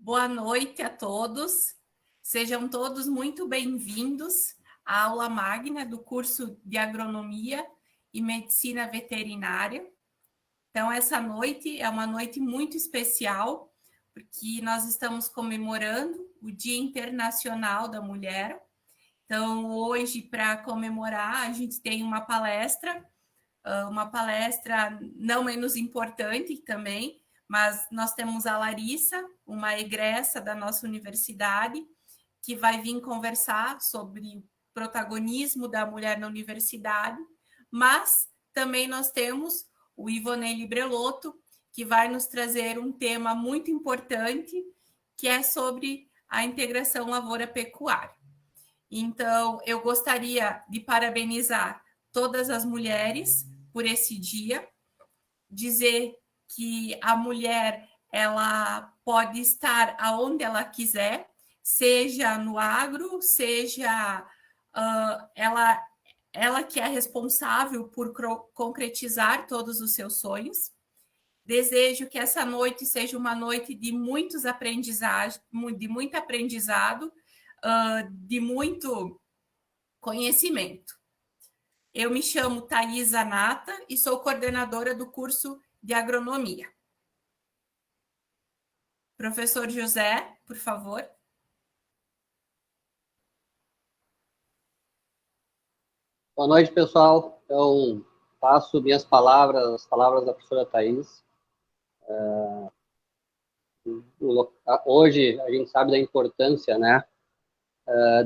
Boa noite a todos. Sejam todos muito bem-vindos à aula magna do curso de Agronomia e Medicina Veterinária. Então, essa noite é uma noite muito especial, porque nós estamos comemorando o Dia Internacional da Mulher. Então, hoje, para comemorar, a gente tem uma palestra não menos importante também, mas nós temos a Larissa, uma egressa da nossa universidade, que vai vir conversar sobre o protagonismo da mulher na universidade, mas também nós temos o Ivonei Librelotto, que vai nos trazer um tema muito importante, que é sobre a integração lavoura-pecuária. Então, eu gostaria de parabenizar todas as mulheres por esse dia, dizer que a mulher ela pode estar aonde ela quiser, seja no agro, seja ela que é responsável por concretizar todos os seus sonhos. Desejo que essa noite seja uma noite de muitos aprendizados, de muito aprendizado, de muito conhecimento. Eu me chamo Thais Zanata e sou coordenadora do curso de Agronomia. Professor José, por favor. Boa noite, pessoal. Então, passo minhas palavras, as palavras da professora Thais. Hoje, a gente sabe da importância, né,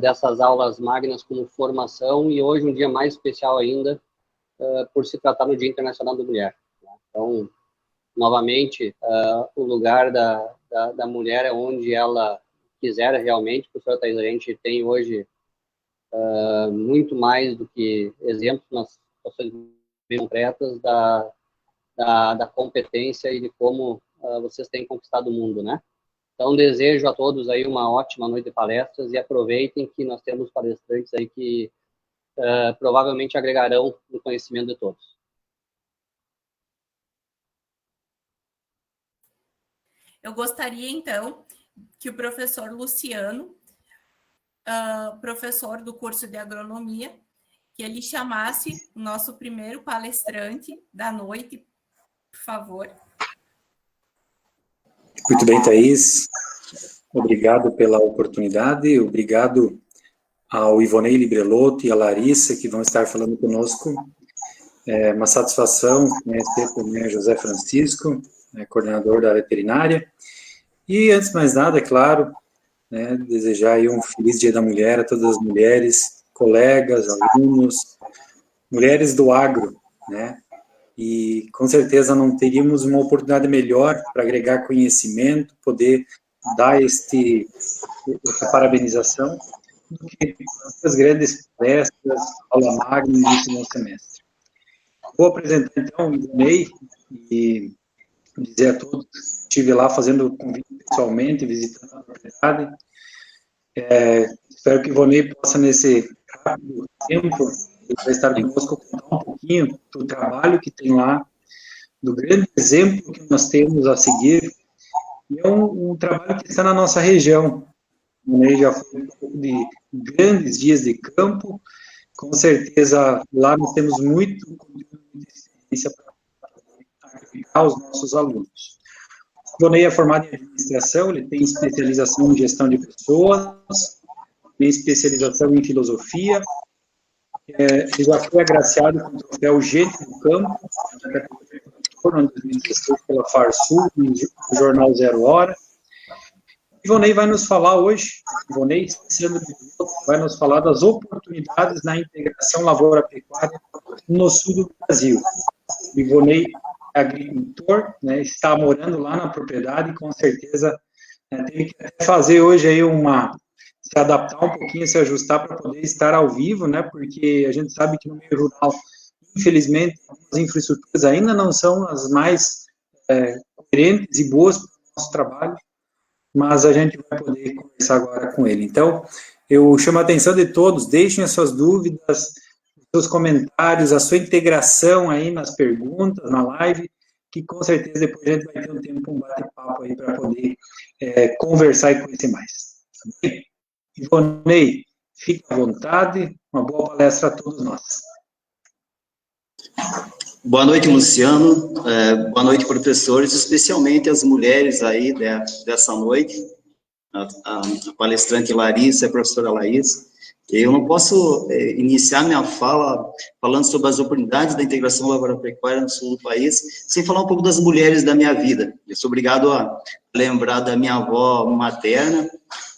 dessas aulas magnas como formação, e hoje um dia mais especial ainda, por se tratar do Dia Internacional da Mulher. Então, novamente, o lugar da mulher é onde ela quiser realmente. Professora Thais, a gente tem hoje muito mais do que exemplos nas situações bem concretas da competência e de como vocês têm conquistado o mundo, né? Então, desejo a todos aí uma ótima noite de palestras e aproveitem que nós temos palestrantes aí que provavelmente agregarão no conhecimento de todos. Eu gostaria, então, que o professor Luciano, professor do curso de Agronomia, que ele chamasse o nosso primeiro palestrante da noite, por favor. Muito bem, Thais. Obrigado pela oportunidade, obrigado ao Ivonei Librelotto e à Larissa, que vão estar falando conosco. É uma satisfação conhecer também o José Francisco, coordenador da veterinária. E, antes de mais nada, é claro, desejar aí um feliz Dia da Mulher a todas as mulheres, colegas, alunos, mulheres do agro, né? E, com certeza, não teríamos uma oportunidade melhor para agregar conhecimento, poder dar essa parabenização, do que as grandes palestras, aula magna, início do semestre. Vou apresentar, então, o Ivonei e dizer a todos que estive lá fazendo convite pessoalmente, visitando a propriedade. Espero que o Ivonei possa, nesse rápido tempo, vai estar conosco, contar um pouquinho do trabalho que tem lá, do grande exemplo que nós temos a seguir. E é um trabalho que está na nossa região. O Ivonei já foi um pouco de grandes dias de campo. Com certeza, lá nós temos muito conteúdo de experiência para agregar aos nossos alunos. O Ivonei é formado em administração, ele tem especialização em gestão de pessoas, tem especialização em filosofia, ele já foi agraciado com o troféu Gente do Campo, em 2016 pela Farsul, no jornal Zero Hora. Ivonei vai nos falar hoje, Ivonei vai nos falar das oportunidades na integração lavoura-pecuária no sul do Brasil. Ivonei é agricultor, né, está morando lá na propriedade, com certeza tem que fazer hoje aí se adaptar um pouquinho, se ajustar para poder estar ao vivo, né, porque a gente sabe que no meio rural, infelizmente, as infraestruturas ainda não são as mais coerentes e boas para o nosso trabalho, mas a gente vai poder conversar agora com ele. Então, eu chamo a atenção de todos, deixem as suas dúvidas, os seus comentários, a sua integração aí nas perguntas, na live, que com certeza depois a gente vai ter um tempo, um bate-papo aí para poder conversar e conhecer mais. Tá bem? Ivonei, fique à vontade, uma boa palestra a todos nós. Boa noite, Luciano, boa noite, professores, especialmente as mulheres aí dessa noite, a palestrante Larissa e a professora Laís. Eu não posso iniciar minha fala falando sobre as oportunidades da integração lavoura-pecuária no sul do país, sem falar um pouco das mulheres da minha vida. Eu sou obrigado a lembrar da minha avó materna,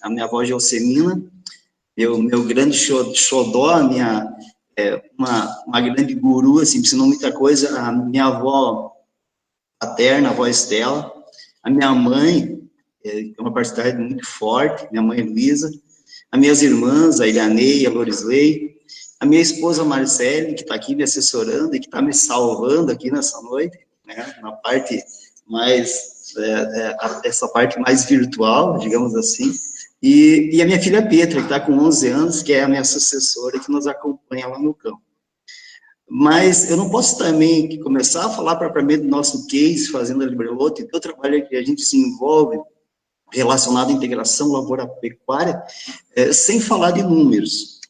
a minha avó Gelsemina, meu grande xodó, uma grande guru, assim, ensinou muita coisa, a minha avó paterna, a avó Estela, a minha mãe, é uma particularidade muito forte, minha mãe Luísa, as minhas irmãs, a Ilianei, a Lorisley, a minha esposa Marcele, que está aqui me assessorando e que está me salvando aqui nessa noite, né, na parte mais, essa parte mais virtual, digamos assim, e a minha filha Petra, que está com 11 anos, que é a minha sucessora, que nos acompanha lá no campo. Mas eu não posso também começar a falar propriamente do nosso case, Fazenda Librelotto, e do trabalho que a gente desenvolve relacionado à integração lavoura-pecuária, sem falar de números.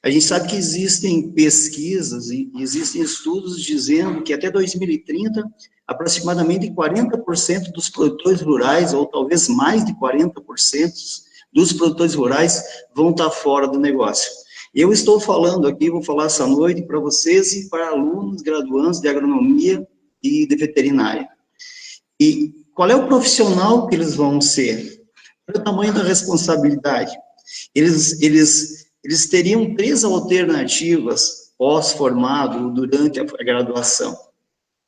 A gente sabe que existem pesquisas e existem estudos dizendo que até 2030, aproximadamente 40% dos produtores rurais, ou talvez mais de 40% dos produtores rurais, vão estar fora do negócio. Eu estou falando aqui, vou falar essa noite para vocês e para alunos, graduandos de agronomia e de veterinária. E qual é o profissional que eles vão ser? Qual é o tamanho da responsabilidade? Eles teriam 3 alternativas pós-formado, durante a graduação.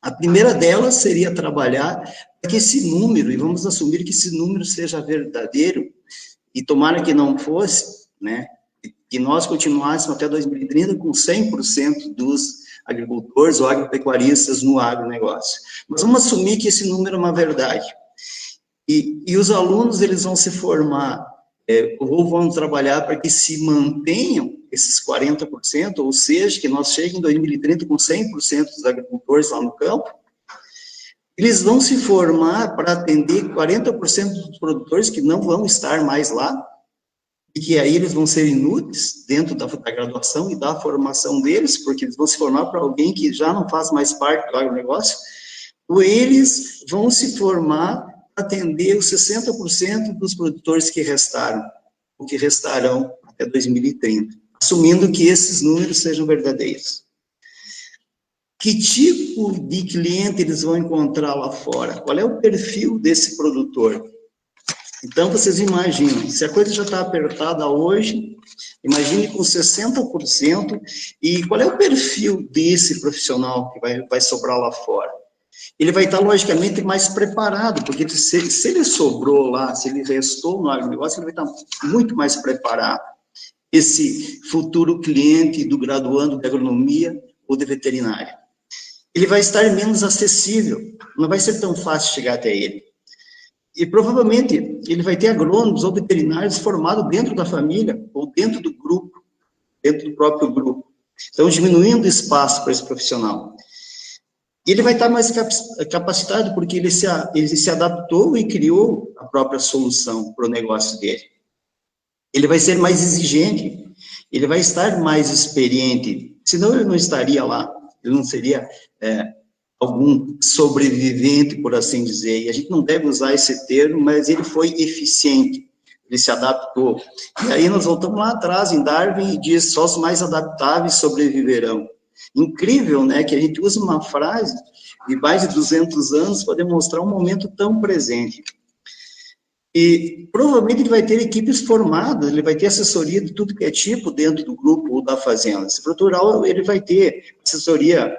A primeira delas seria trabalhar para que esse número, e vamos assumir que esse número seja verdadeiro, e tomara que não fosse, né, que nós continuássemos até 2030 com 100% dos agricultores ou agropecuaristas no agronegócio. Mas vamos assumir que esse número é uma verdade. E os alunos, eles vão se formar, ou vão trabalhar para que se mantenham esses 40%, ou seja, que nós cheguemos em 2030 com 100% dos agricultores lá no campo. Eles vão se formar para atender 40% dos produtores que não vão estar mais lá, e que aí eles vão ser inúteis dentro da graduação e da formação deles, porque eles vão se formar para alguém que já não faz mais parte do agronegócio, ou eles vão se formar para atender os 60% dos produtores que restaram, ou que restarão até 2030, assumindo que esses números sejam verdadeiros. Que tipo de cliente eles vão encontrar lá fora? Qual é o perfil desse produtor? Então, vocês imaginam, se a coisa já está apertada hoje, imagine com 60%, e qual é o perfil desse profissional que vai sobrar lá fora? Ele vai estar, logicamente, mais preparado, porque se ele sobrou lá, se ele restou no agronegócio, ele vai estar muito mais preparado. Esse futuro cliente do graduando de agronomia ou de veterinária. Ele vai estar menos acessível, não vai ser tão fácil chegar até ele. E provavelmente ele vai ter agrônomos ou veterinários formados dentro da família ou dentro do grupo, dentro do próprio grupo. Então, diminuindo o espaço para esse profissional. E ele vai estar mais capacitado porque ele se adaptou e criou a própria solução para o negócio dele. Ele vai ser mais exigente, ele vai estar mais experiente, senão ele não estaria lá, ele não seria algum sobrevivente, por assim dizer, e a gente não deve usar esse termo, mas ele foi eficiente, ele se adaptou. E aí nós voltamos lá atrás, em Darwin, e diz, só os mais adaptáveis sobreviverão. Incrível, né, que a gente usa uma frase de mais de 200 anos para demonstrar um momento tão presente. E provavelmente ele vai ter equipes formadas, ele vai ter assessoria de tudo que é tipo dentro do grupo ou da fazenda. Esse produtor rural, ele vai ter assessoria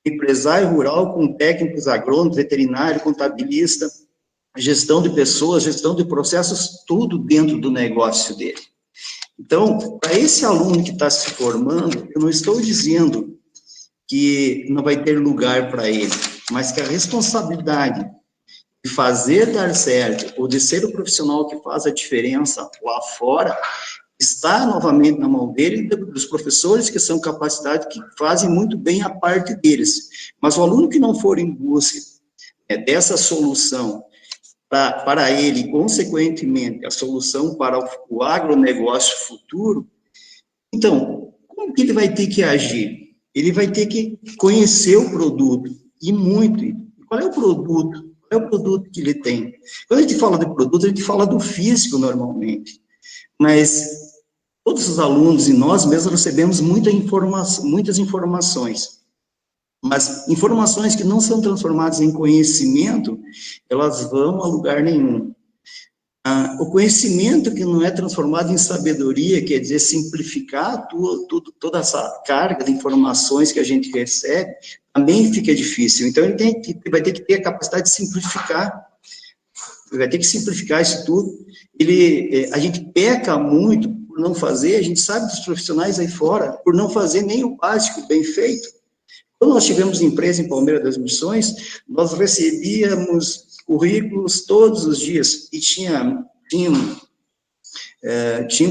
empresário rural com técnicos agrônomos, veterinário, contabilista, gestão de pessoas, gestão de processos, tudo dentro do negócio dele. Então, para esse aluno que está se formando, eu não estou dizendo que não vai ter lugar para ele, mas que a responsabilidade de fazer dar certo, ou de ser o profissional que faz a diferença lá fora, está novamente na mão dele e dos professores que são capacitados, que fazem muito bem a parte deles. Mas o aluno que não for em busca dessa solução para ele, consequentemente, a solução para o agronegócio futuro, então, como que ele vai ter que agir? Ele vai ter que conhecer o produto, e muito. Qual é o produto? Qual é o produto que ele tem? Quando a gente fala de produto, a gente fala do físico, normalmente. Mas todos os alunos e nós mesmos recebemos muitas informações. Mas informações que não são transformadas em conhecimento, elas vão a lugar nenhum. O conhecimento que não é transformado em sabedoria, quer dizer, simplificar toda essa carga de informações que a gente recebe, também fica difícil. Então, ele vai ter que ter a capacidade de simplificar. Ele vai ter que simplificar isso tudo. A gente peca muito por não fazer, a gente sabe dos profissionais aí fora, por não fazer nem o básico bem feito. Quando nós tivemos empresa em Palmeira das Missões, nós recebíamos currículos todos os dias, e tinham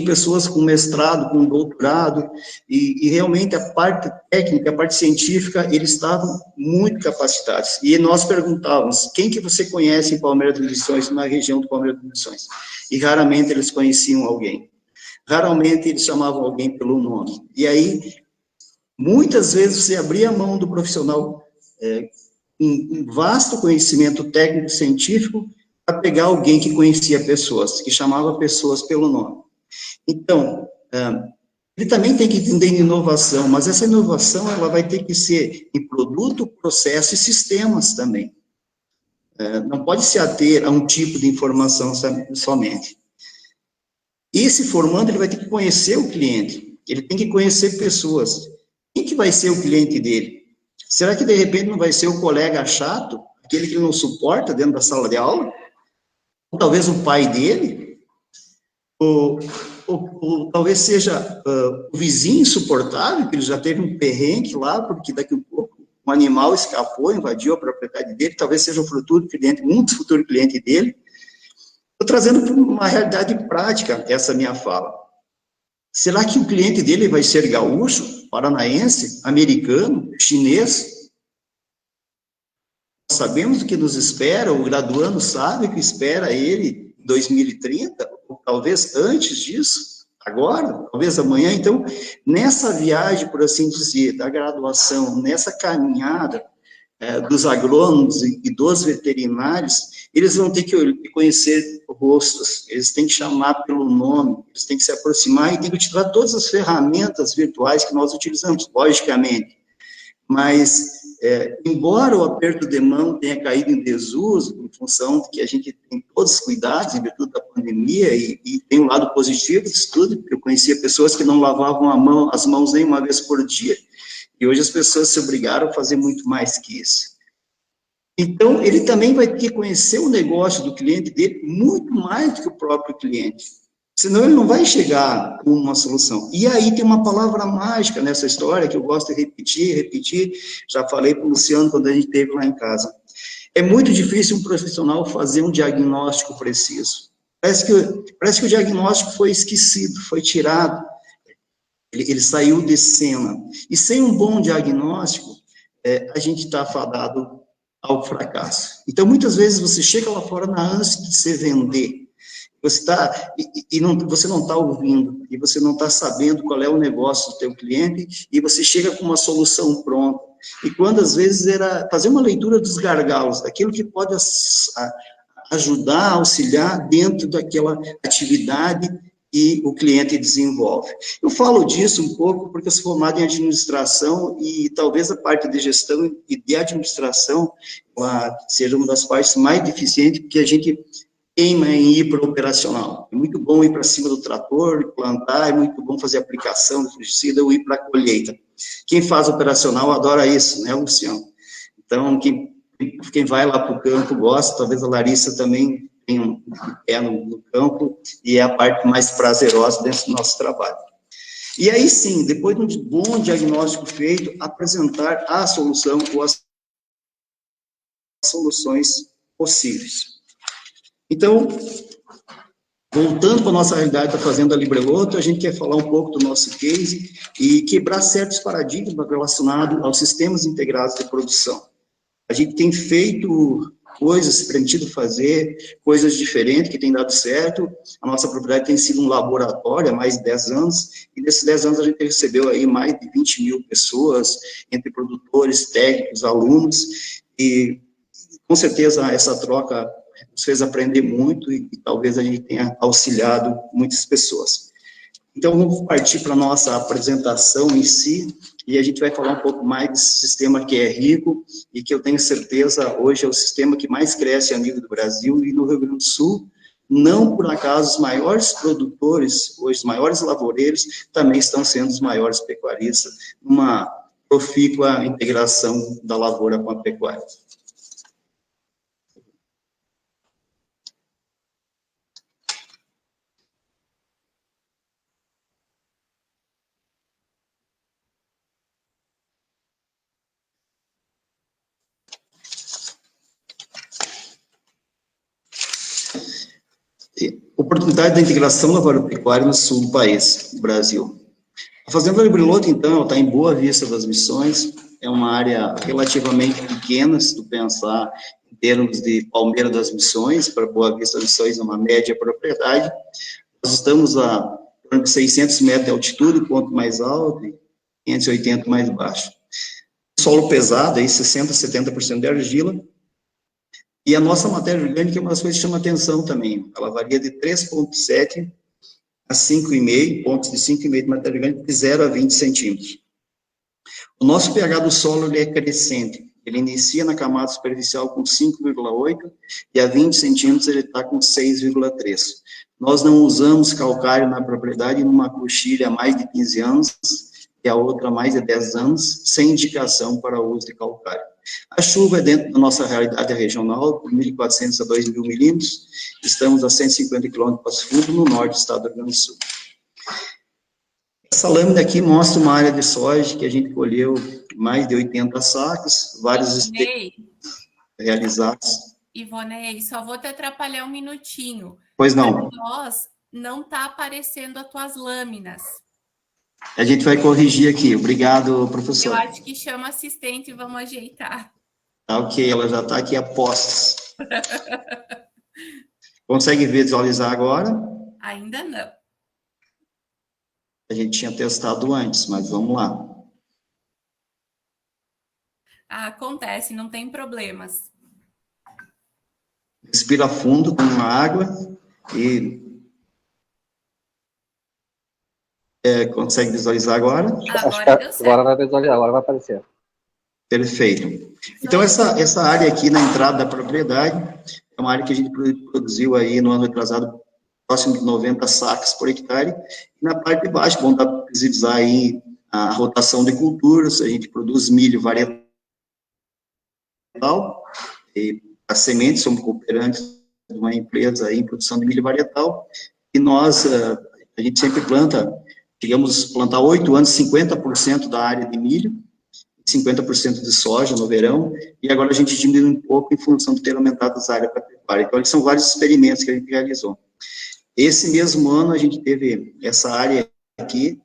pessoas com mestrado, com doutorado, e realmente a parte técnica, a parte científica, eles estavam muito capacitados. E nós perguntávamos, quem que você conhece em Palmeira das Missões, na região do Palmeira das Missões? E raramente eles conheciam alguém. Raramente eles chamavam alguém pelo nome. E aí, muitas vezes, você abria a mão do profissional um vasto conhecimento técnico-científico para pegar alguém que conhecia pessoas, que chamava pessoas pelo nome. Então, ele também tem que entender inovação, mas essa inovação ela vai ter que ser em produto, processo e sistemas também. Não pode se ater a um tipo de informação somente. E se formando, ele vai ter que conhecer o cliente, ele tem que conhecer pessoas. Quem que vai ser o cliente dele? Será que, de repente, não vai ser o colega chato, aquele que ele não suporta dentro da sala de aula? Ou talvez o pai dele? Ou talvez seja o vizinho insuportável, que ele já teve um perrengue lá, porque daqui a pouco um animal escapou, invadiu a propriedade dele, talvez seja o futuro cliente, um futuro cliente dele. Estou trazendo para uma realidade prática essa minha fala. Será que o cliente dele vai ser gaúcho, paranaense, americano, chinês? Sabemos o que nos espera, o graduando sabe o que espera ele em 2030, ou talvez antes disso, agora, talvez amanhã. Então, nessa viagem, por assim dizer, da graduação, nessa caminhada dos agrônomos e dos veterinários, eles vão ter que conhecer rostos, eles têm que chamar pelo nome, eles têm que se aproximar e têm que utilizar todas as ferramentas virtuais que nós utilizamos, logicamente. Mas, embora o aperto de mão tenha caído em desuso, em função de que a gente tem todos os cuidados em virtude da pandemia, e tem um lado positivo disso tudo, porque eu conhecia pessoas que não lavavam as mãos nem uma vez por dia, e hoje as pessoas se obrigaram a fazer muito mais que isso. Então, ele também vai ter que conhecer o negócio do cliente dele muito mais do que o próprio cliente. Senão ele não vai chegar com uma solução. E aí tem uma palavra mágica nessa história que eu gosto de repetir, já falei para o Luciano quando a gente esteve lá em casa. É muito difícil um profissional fazer um diagnóstico preciso. Parece que o diagnóstico foi esquecido, foi tirado, ele saiu de cena. E sem um bom diagnóstico, a gente está fadado ao fracasso. Então, muitas vezes você chega lá fora na ânsia de se vender, você não está ouvindo, e você não está sabendo qual é o negócio do teu cliente, e você chega com uma solução pronta. E quando, às vezes, era fazer uma leitura dos gargalos, daquilo que pode ajudar, auxiliar dentro daquela atividade que o cliente desenvolve. Eu falo disso um pouco porque eu sou formado em administração e talvez a parte de gestão e de administração seja uma das partes mais deficientes, porque a gente queima em ir para o operacional. É muito bom ir para cima do trator, plantar, é muito bom fazer aplicação do fungicida ou ir para a colheita. Quem faz operacional adora isso, né, Luciano? Então, quem vai lá para o campo gosta, talvez a Larissa também tem um pé no campo, e é a parte mais prazerosa dentro do nosso trabalho. E aí sim, depois de um bom diagnóstico feito, apresentar a solução ou as soluções possíveis. Então, voltando para a nossa realidade da Fazenda Libreloto, a gente quer falar um pouco do nosso case e quebrar certos paradigmas relacionados aos sistemas integrados de produção. A gente tem feito coisas, se permitido fazer coisas diferentes que tem dado certo. A nossa propriedade tem sido um laboratório há mais de 10 anos, e nesses 10 anos a gente recebeu aí mais de 20 mil pessoas, entre produtores, técnicos, alunos, e com certeza essa troca nos fez aprender muito e talvez a gente tenha auxiliado muitas pessoas. Então, vamos partir para a nossa apresentação em si, e a gente vai falar um pouco mais desse sistema que é rico e que eu tenho certeza hoje é o sistema que mais cresce a nível do Brasil e no Rio Grande do Sul. Não por acaso os maiores produtores, hoje os maiores lavoureiros, também estão sendo os maiores pecuaristas, numa profícua integração da lavoura com a pecuária. Oportunidade da integração lavoura-pecuária no sul do país, do Brasil. A Fazenda Libriloto, então, está em Boa Vista das Missões, é uma área relativamente pequena, se tu pensar em termos de Palmeira das Missões, para Boa Vista das Missões, uma média propriedade. Nós estamos a 600 metros de altitude, o ponto mais alto, e 580 mais baixo. Solo pesado, aí 60%, 70% de argila. E a nossa matéria orgânica é uma das coisas que chama atenção também. Ela varia de 3,7 a 5,5, pontos de 5,5 de matéria orgânica, de 0 a 20 centímetros. O nosso pH do solo ele é crescente. Ele inicia na camada superficial com 5,8 e a 20 centímetros ele está com 6,3. Nós não usamos calcário na propriedade numa coxilha há mais de 15 anos e a outra há mais de 10 anos, sem indicação para o uso de calcário. A chuva é dentro da nossa realidade regional, de 1.400 a 2.000 milímetros. Estamos a 150 quilômetros de Passo Fundo, no norte do estado do Rio Grande do Sul. Essa lâmina aqui mostra uma área de soja que a gente colheu mais de 80 sacos, vários experimentos realizados. Ivonei, só vou te atrapalhar um minutinho. Pois não. Para nós, não está aparecendo as tuas lâminas. A gente vai corrigir aqui. Obrigado, professor. Eu acho que chama assistente e vamos ajeitar. Tá ok, ela já está aqui a postos. Consegue visualizar agora? Ainda não. A gente tinha testado antes, mas vamos lá. Acontece, não tem problemas. Respira fundo com a água e... consegue visualizar agora? Agora vai visualizar, agora vai aparecer. Perfeito. Então, essa área aqui na entrada da propriedade é uma área que a gente produziu aí no ano retrasado, próximo de 90 sacas por hectare. E na parte de baixo, vamos visualizar aí a rotação de culturas, a gente produz milho varietal, e as sementes, somos cooperantes de uma empresa aí em produção de milho varietal, e nós, a gente sempre planta, chegamos a plantar 8 anos, 50% da área de milho, 50% de soja no verão, e agora a gente diminui um pouco em função de ter aumentado as áreas para pecuária. Então, são vários experimentos que a gente realizou. Esse mesmo ano, a gente teve essa área aqui,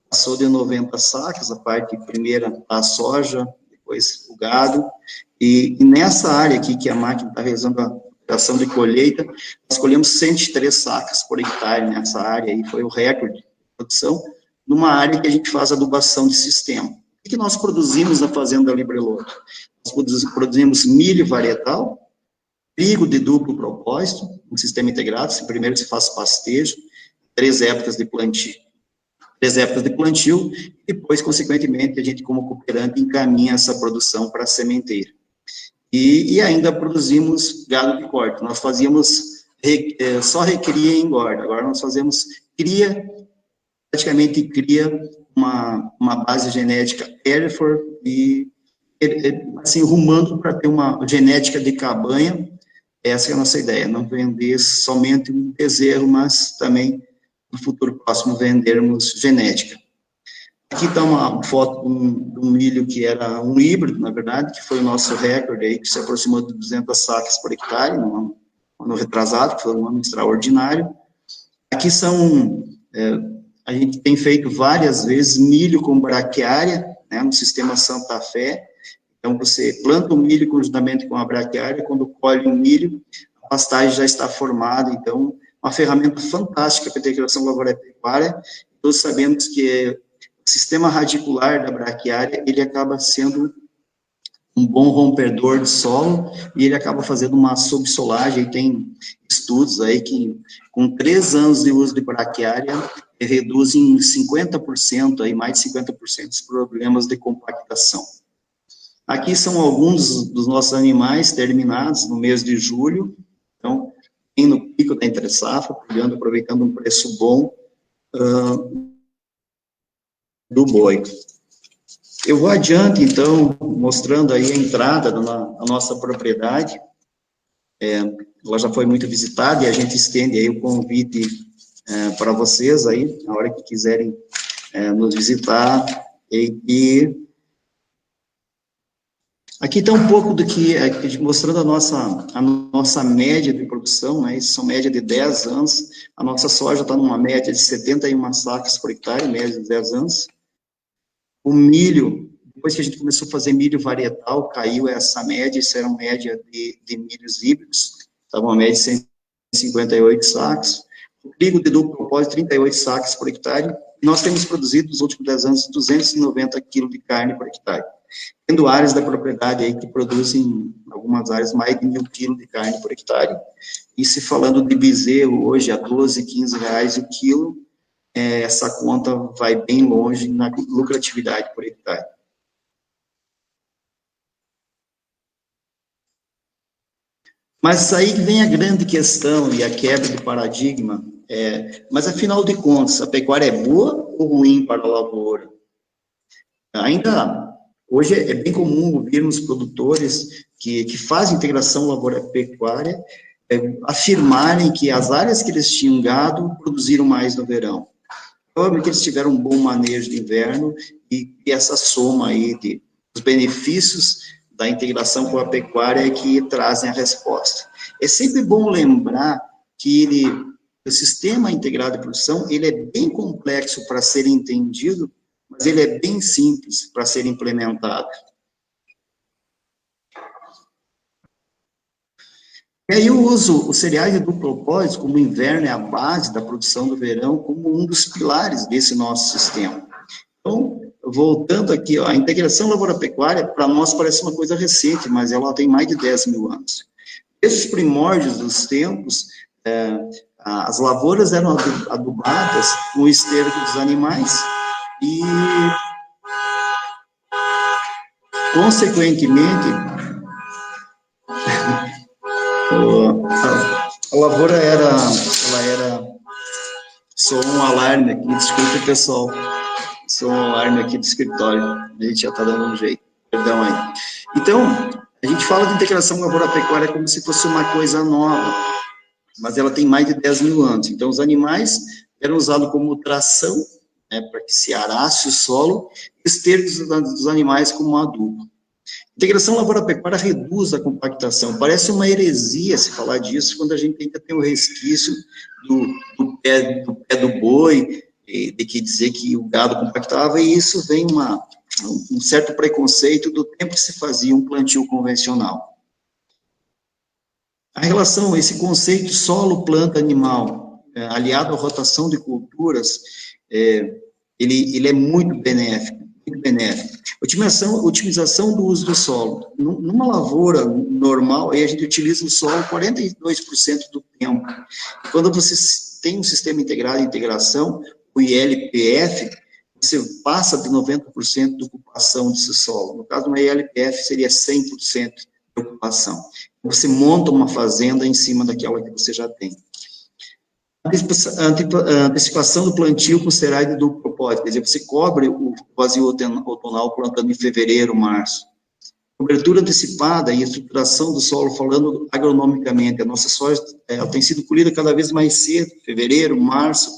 passou de 90 sacas, a parte primeira a soja, depois o gado, e nessa área aqui, que a máquina está realizando a operação de colheita, nós colhemos 103 sacas por hectare nessa área, e foi o recorde de produção, numa área que a gente faz adubação de sistema. O que nós produzimos na Fazenda Libriloto? Nós produzimos milho varietal, trigo de duplo propósito, um sistema integrado, primeiro se faz pastejo, 3 épocas de plantio, e depois, consequentemente, a gente, como cooperante, encaminha essa produção para a sementeira. E ainda produzimos gado de corte. Nós fazíamos só recria e engorda, agora nós fazemos praticamente cria uma base genética Hereford e, assim, rumando para ter uma genética de cabanha. Essa é a nossa ideia, não vender somente um bezerro, mas também, no futuro próximo, vendermos genética. Aqui está uma foto de um milho que era um híbrido, na verdade, que foi o nosso recorde aí, que se aproximou de 200 sacas por hectare, no ano retrasado, que foi um ano extraordinário. Aqui a gente tem feito várias vezes milho com braquiária, né, no sistema Santa Fé, Então, você planta o milho conjuntamente com a braquiária, quando colhe o milho, a pastagem já está formada, então, uma ferramenta fantástica para a integração lavoura-pecuária. Todos sabemos que o sistema radicular da braquiária, ele acaba sendo um bom rompedor de solo, e ele acaba fazendo uma subsolagem. Tem estudos aí que, com 3 anos de uso de braquiária, reduz em 50%, aí mais de 50% os problemas de compactação. Aqui são alguns dos nossos animais terminados no mês de julho, então, bem no pico da entre-safra, aproveitando um preço bom do boi. Eu vou adiante, então, mostrando aí a entrada na nossa propriedade. Ela já foi muito visitada, e a gente estende aí o convite para vocês aí, na hora que quiserem nos visitar. E aqui está um pouco do que, mostrando a nossa média de produção, né? Isso são média de 10 anos, a nossa soja está numa média de 71 sacas por hectare, média de 10 anos. O milho, depois que a gente começou a fazer milho varietal, caiu essa média, isso era uma média de milhos híbridos, estava uma média de 158 sacos. O trigo de duplo propósito, 38 sacos por hectare. Nós temos produzido, nos últimos 10 anos, 290 quilos de carne por hectare. Tendo áreas da propriedade aí que produzem, algumas áreas, mais de 1.000 quilos de carne por hectare. E se falando de bezerro, hoje, a 12, 15 reais o quilo, essa conta vai bem longe na lucratividade por hectare. Mas aí vem a grande questão e a quebra de paradigma. Mas, afinal de contas, a pecuária é boa ou ruim para a lavoura? Ainda, hoje é bem comum ouvirmos produtores que fazem integração lavoura-pecuária afirmarem que as áreas que eles tinham gado produziram mais no verão. Provavelmente eles tiveram um bom manejo de inverno, e essa soma aí dos benefícios da integração com a pecuária é que trazem a resposta. É sempre bom lembrar que o sistema integrado de produção, ele é bem complexo para ser entendido, mas ele é bem simples para ser implementado. E aí eu uso os cereais de duplo propósito, como o inverno é a base da produção do verão, como um dos pilares desse nosso sistema. Então, voltando aqui, a integração lavoura-pecuária, para nós parece uma coisa recente, mas ela tem mais de 10 mil anos. Desde os primórdios dos tempos, as lavouras eram adubadas com o esterco dos animais e, consequentemente, a lavoura era só um alarme aqui, desculpe, pessoal, só um alarme aqui do escritório, a gente já está dando um jeito, perdão aí. Então, a gente fala de integração lavoura-pecuária como se fosse uma coisa nova, mas ela tem mais de 10 mil anos. Então, os animais eram usados como tração, né, para que se arasse o solo, e estercos dos animais como adubo. Integração lavoura-pecuária reduz a compactação. Parece uma heresia se falar disso, quando a gente ainda tem o resquício do pé do boi, de que dizer que o gado compactava, e isso vem um certo preconceito do tempo que se fazia um plantio convencional. A relação, esse conceito solo, planta, animal, aliado à rotação de culturas, ele é muito benéfico, muito benéfico. Otimização do uso do solo. Numa lavoura normal, aí a gente utiliza o solo 42% do tempo. Quando você tem um sistema integrado de integração, o ILPF, você passa de 90% de ocupação desse solo. No caso, uma ILPF seria 100% de ocupação. Você monta uma fazenda em cima daquela que você já tem. Antecipação do plantio com cereais de duplo propósito, quer dizer, você cobre o vazio outonal plantando em fevereiro, março. Cobertura antecipada e estruturação do solo, falando agronomicamente, a nossa soja tem sido colhida cada vez mais cedo, fevereiro, março,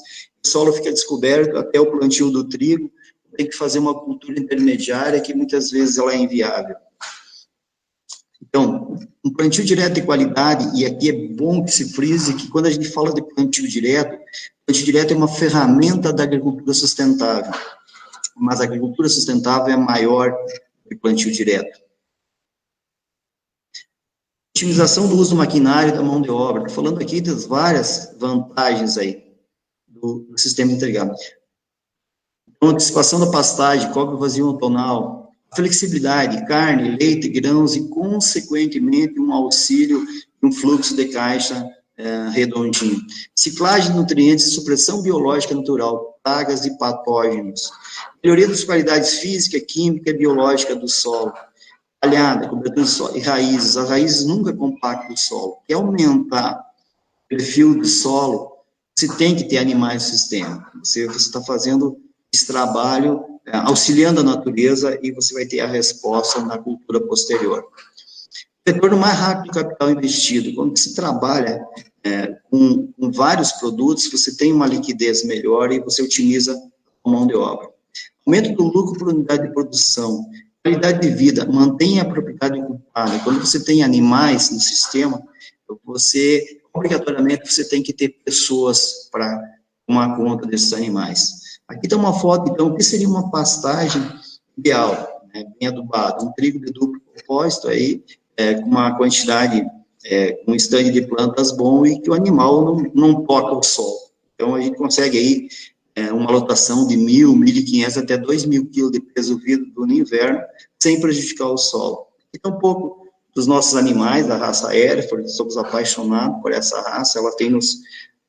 o solo fica descoberto até o plantio do trigo, tem que fazer uma cultura intermediária que muitas vezes ela é inviável. Então, um plantio direto de qualidade, e aqui é bom que se frise que quando a gente fala de plantio direto é uma ferramenta da agricultura sustentável, mas a agricultura sustentável é maior que o plantio direto. Otimização do uso do maquinário e da mão de obra. Estou falando aqui das várias vantagens aí do sistema integrado. Então, antecipação da pastagem, cobre vazio tonal, flexibilidade, carne, leite, grãos e, consequentemente, um auxílio e um fluxo de caixa redondinho. Ciclagem de nutrientes e supressão biológica natural, pragas e patógenos. Melhoria das qualidades física, química e biológica do solo. Palhada, cobertura de solo e raízes. As raízes nunca compactam o solo. Quer aumentar o perfil do solo, você tem que ter animais no sistema. Você está fazendo esse trabalho, auxiliando a natureza, e você vai ter a resposta na cultura posterior. Retorno mais rápido do capital investido. Quando se trabalha com vários produtos, você tem uma liquidez melhor e você otimiza a mão de obra. Aumento do lucro por unidade de produção. Qualidade de vida, mantenha a propriedade ocupada. Quando você tem animais no sistema, obrigatoriamente, você tem que ter pessoas para tomar conta desses animais. Aqui está uma foto, então, o que seria uma pastagem ideal, né, bem adubado, um trigo de duplo propósito aí, com uma quantidade, um estande de plantas bom e que o animal não toca o solo. Então, a gente consegue aí uma lotação de 1.000, 1.500 até 2.000 quilos de peso vivo no inverno, sem prejudicar o solo. Então, um pouco dos nossos animais, da raça Hereford, somos apaixonados por essa raça, ela tem nos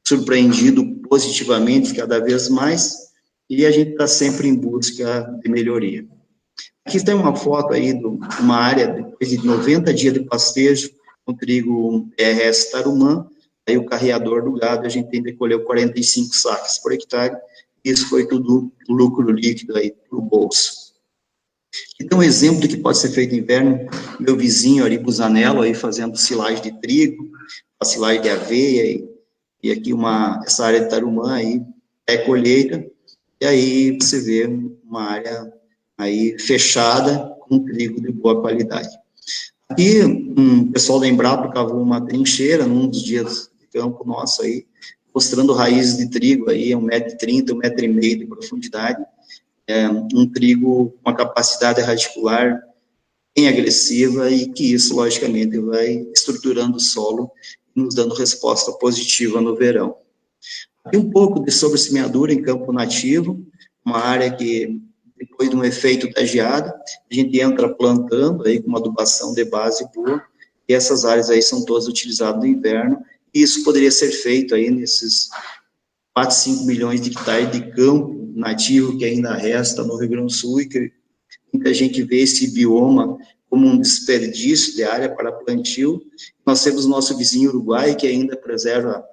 surpreendido positivamente cada vez mais, e a gente está sempre em busca de melhoria. Aqui tem uma foto aí de uma área, depois de 90 dias de pastejo, com trigo RS Tarumã, aí o carreador do gado, a gente tem que colher 45 sacas por hectare, isso foi tudo lucro líquido aí para o bolso. Então, um exemplo do que pode ser feito no inverno, meu vizinho ali, Busanello, aí fazendo silagem de trigo, a silagem de aveia, e aqui essa área de Tarumã aí, colheita, e aí você vê uma área aí fechada com trigo de boa qualidade. Aqui, o pessoal da Embrapa cavou uma trincheira num dos dias de campo nosso aí, mostrando raízes de trigo aí, 1,30 m, 1,5 m de profundidade, um trigo com uma capacidade radicular bem agressiva e que isso, logicamente, vai estruturando o solo e nos dando resposta positiva no verão. Aqui um pouco de sobressemeadura em campo nativo, uma área que, depois de um efeito da geada, a gente entra plantando aí com uma adubação de base boa, e essas áreas aí são todas utilizadas no inverno, e isso poderia ser feito aí nesses 4, 5 milhões de hectares de campo nativo que ainda resta no Rio Grande do Sul, e que muita gente vê esse bioma como um desperdício de área para plantio. Nós temos o nosso vizinho Uruguai, que ainda preserva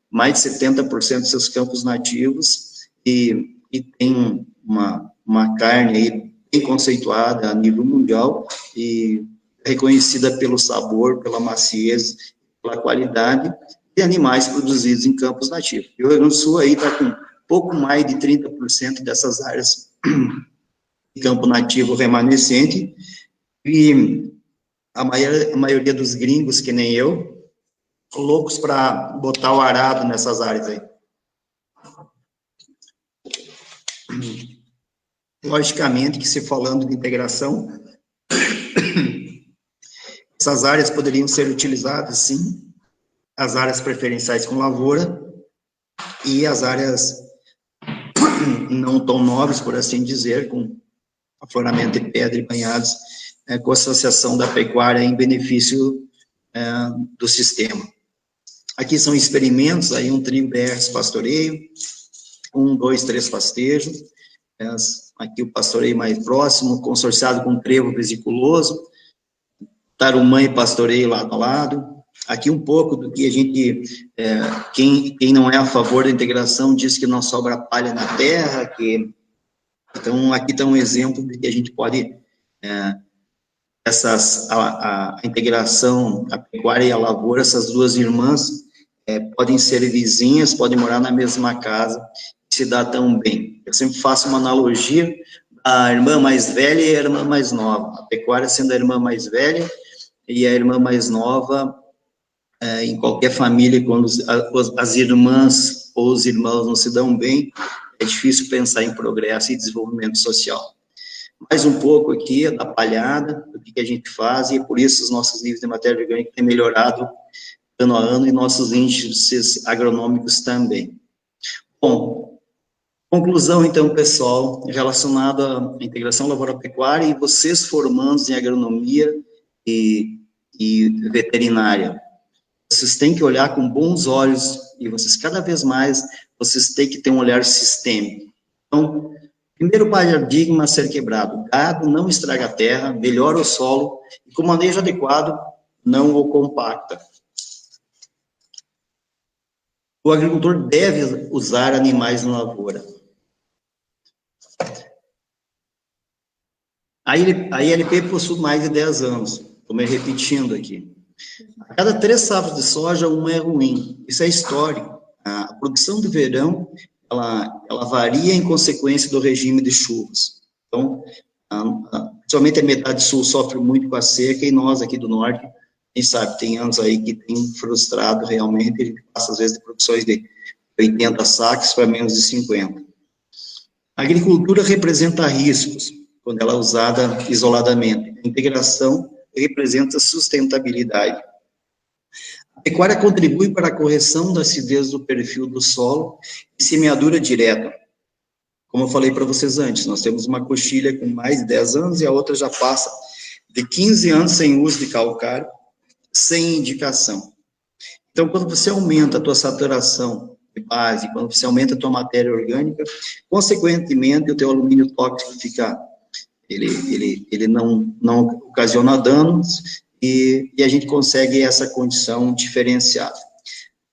mais de 70% dos seus campos nativos, e tem uma carne aí bem conceituada a nível mundial, e reconhecida pelo sabor, pela maciez, pela qualidade, de animais produzidos em campos nativos. E o Rio Grande do Sul aí está com pouco mais de 30% dessas áreas de campo nativo remanescente, e a maioria dos gringos, que nem eu, loucos para botar o arado nessas áreas aí. Logicamente que, se falando de integração, essas áreas poderiam ser utilizadas, sim, as áreas preferenciais com lavoura e as áreas não tão nobres, por assim dizer, com afloramento de pedra e banhados, com associação da pecuária em benefício do sistema. Aqui são experimentos, aí um trigo BR pastoreio, 1, 2, 3 pastejos, aqui o pastoreio mais próximo, consorciado com trevo vesiculoso, Tarumã e pastoreio lado a lado. Aqui um pouco do que a gente, quem não é a favor da integração diz que não sobra palha na terra, então aqui está um exemplo de que a gente pode, a integração, a pecuária e a lavoura, essas duas irmãs, podem ser vizinhas, podem morar na mesma casa, e se dá tão bem. Eu sempre faço uma analogia, a irmã mais velha e a irmã mais nova, a pecuária sendo a irmã mais velha, e a irmã mais nova, em qualquer família, quando as irmãs ou os irmãos não se dão bem, é difícil pensar em progresso e desenvolvimento social. mais um pouco aqui da palhada, do que a gente faz, e por isso os nossos níveis de matéria orgânica têm melhorado ano a ano, e nossos índices agronômicos também. Bom, conclusão, então, pessoal, relacionada à integração lavoura-pecuária e vocês formandos em agronomia e veterinária. Vocês têm que olhar com bons olhos, e vocês, cada vez mais, vocês têm que ter um olhar sistêmico. Então, primeiro paradigma a ser quebrado: gado não estraga a terra, melhora o solo, e com manejo adequado, não o compacta. O agricultor deve usar animais na lavoura. A ILP possui mais de 10 anos, estou me repetindo aqui. A cada 3 safras de soja, uma é ruim. Isso é histórico. A produção de verão, ela varia em consequência do regime de chuvas. Então, principalmente a metade sul sofre muito com a seca, e nós aqui do norte, quem sabe, tem anos aí que tem frustrado realmente, a gente passa às vezes de produções de 80 sacos para menos de 50. A agricultura representa riscos, quando ela é usada isoladamente. A integração representa sustentabilidade. A pecuária contribui para a correção da acidez do perfil do solo e semeadura direta. Como eu falei para vocês antes, nós temos uma coxilha com mais de 10 anos e a outra já passa de 15 anos sem uso de calcário, sem indicação. Então, quando você aumenta a tua saturação de base, quando você aumenta a tua matéria orgânica, consequentemente, o teu alumínio tóxico fica, ele não ocasiona danos, e a gente consegue essa condição diferenciada.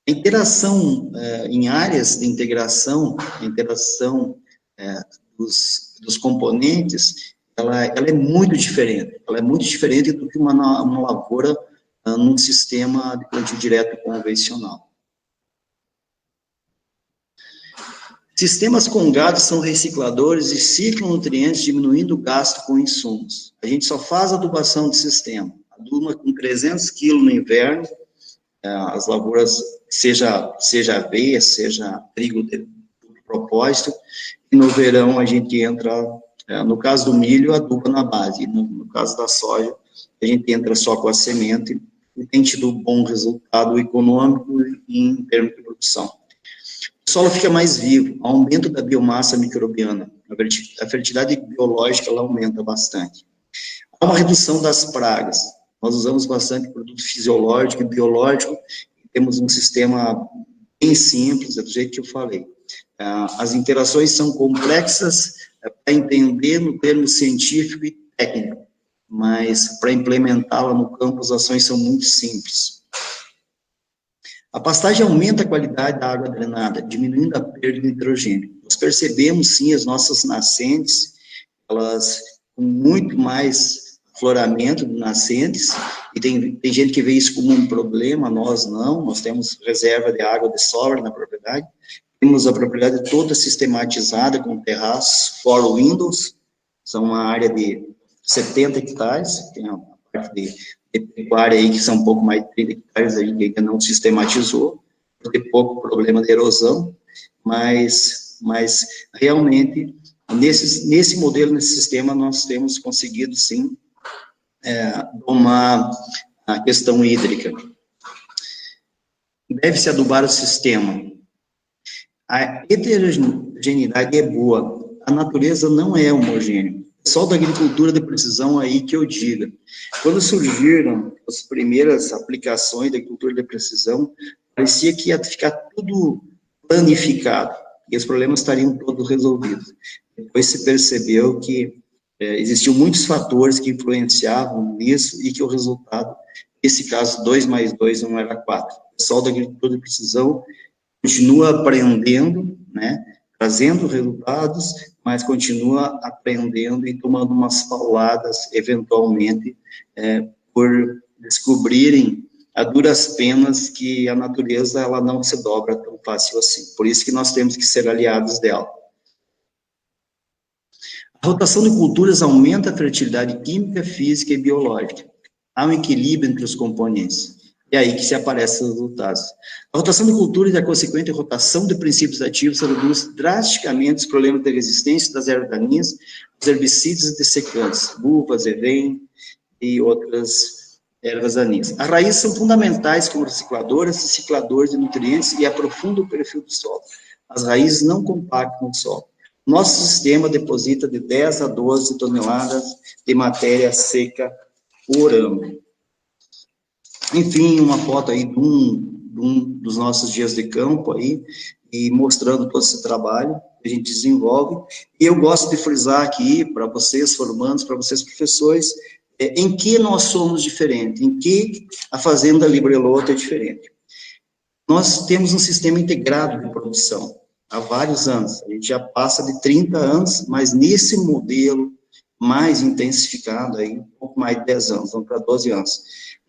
A interação em áreas de integração, a interação dos componentes, ela é muito diferente. Ela é muito diferente do que uma lavoura num sistema de plantio direto convencional. Sistemas com gado são recicladores e ciclam nutrientes, diminuindo o gasto com insumos. A gente só faz adubação de sistema. Aduba com 300 kg no inverno, as lavouras, seja aveia, seja trigo de propósito, e no verão a gente entra, no caso do milho, aduba na base, no caso da soja, a gente entra só com a semente, e tem tido bom resultado econômico em termos de produção. O solo fica mais vivo, aumento da biomassa microbiana, a fertilidade biológica ela aumenta bastante. Há uma redução das pragas, nós usamos bastante produto fisiológico e biológico, e temos um sistema bem simples, é do jeito que eu falei. As interações são complexas para entender no termo científico e técnico, mas para implementá-la no campo, as ações são muito simples. A pastagem aumenta a qualidade da água drenada, diminuindo a perda de nitrogênio. Nós percebemos, sim, as nossas nascentes, elas com muito mais afloramento de nascentes, e tem gente que vê isso como um problema, nós não, nós temos reserva de água de sobra na propriedade, temos a propriedade toda sistematizada com terraços, for windows, são uma área de 70 hectares, tem a parte de pecuária aí que são um pouco mais de 30 hectares, a gente ainda não sistematizou, por ter pouco problema de erosão, mas realmente, nesse modelo, nesse sistema, nós temos conseguido, sim, domar a questão hídrica. Deve-se adubar o sistema. A heterogeneidade é boa, a natureza não é homogênea. Só da agricultura de precisão aí que eu diga. Quando surgiram as primeiras aplicações da agricultura de precisão, parecia que ia ficar tudo planificado, e os problemas estariam todos resolvidos. Depois se percebeu que existiam muitos fatores que influenciavam nisso, e que o resultado, nesse caso, 2 mais 2 não era 4. O pessoal da agricultura de precisão continua aprendendo, né, trazendo resultados, mas continua aprendendo e tomando umas pauladas, eventualmente, por descobrirem a duras penas que a natureza ela não se dobra tão fácil assim. Por isso que nós temos que ser aliados dela. A rotação de culturas aumenta a fertilidade química, física e biológica. Há um equilíbrio entre os componentes. é aí que se aparecem os resultados. A rotação de culturas e a consequente rotação de princípios ativos reduz drasticamente os problemas de resistência das ervas daninhas, dos herbicidas e dessecantes, uvas, evém e outras ervas daninhas. As raízes são fundamentais como recicladoras e cicladores de nutrientes e aprofundam o perfil do solo. As raízes não compactam o solo. Nosso sistema deposita de 10 a 12 toneladas de matéria seca por ano. Enfim, uma foto aí de um dos nossos dias de campo aí, e mostrando todo esse trabalho que a gente desenvolve. E eu gosto de frisar aqui, para vocês formandos, para vocês professores, em que nós somos diferentes, em que a Fazenda Librelotto é diferente. Nós temos um sistema integrado de produção há vários anos, a gente já passa de 30 anos, mas nesse modelo mais intensificado aí, um pouco mais de 10 anos, vamos para 12 anos.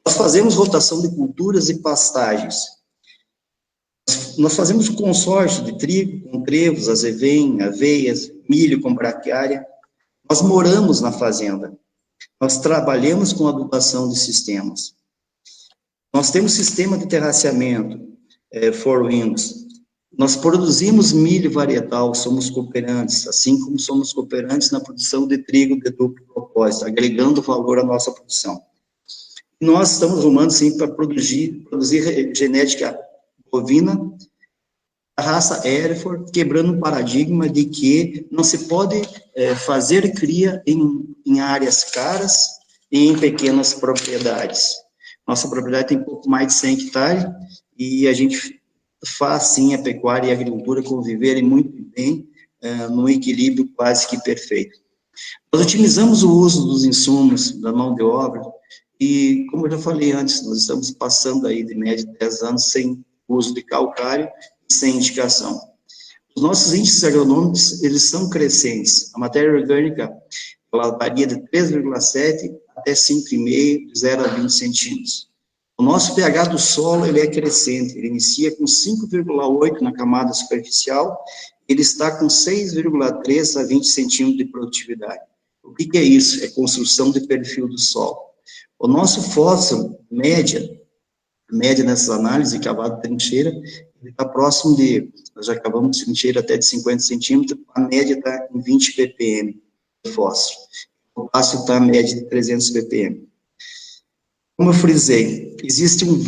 Nós fazemos rotação de culturas e pastagens. Nós fazemos consórcio de trigo com trevos, azevém, aveias, milho com braquiária. Nós moramos na fazenda. Nós trabalhamos com adubação de sistemas. Nós temos sistema de terraceamento, four windows. Nós produzimos milho varietal, somos cooperantes, assim como somos cooperantes na produção de trigo de duplo propósito, agregando valor à nossa produção. Nós estamos rumando, sim, para produzir genética bovina, a raça Hereford, quebrando um paradigma de que não se pode fazer cria em áreas caras e em pequenas propriedades. Nossa propriedade tem pouco mais de 100 hectares e a gente faz, sim, a pecuária e a agricultura conviverem muito bem, num equilíbrio quase que perfeito. Nós otimizamos o uso dos insumos, da mão de obra, e, como eu já falei antes, nós estamos passando aí de média de 10 anos sem uso de calcário e sem indicação. Os nossos índices agronômicos, eles são crescentes. A matéria orgânica, ela varia de 3,7 até 5,5, de 0 a 20 centímetros. O nosso pH do solo, ele é crescente, ele inicia com 5,8 na camada superficial, ele está com 6,3 a 20 centímetros de produtividade. O que é isso? É construção de perfil do solo. O nosso fósforo, média nessas análises, cavado de trincheira, ele está próximo de, nós já cavamos trincheira até de 50 centímetros, a média está em 20 ppm de fósforo. O passo está a média de 300 ppm. Como eu frisei, existe um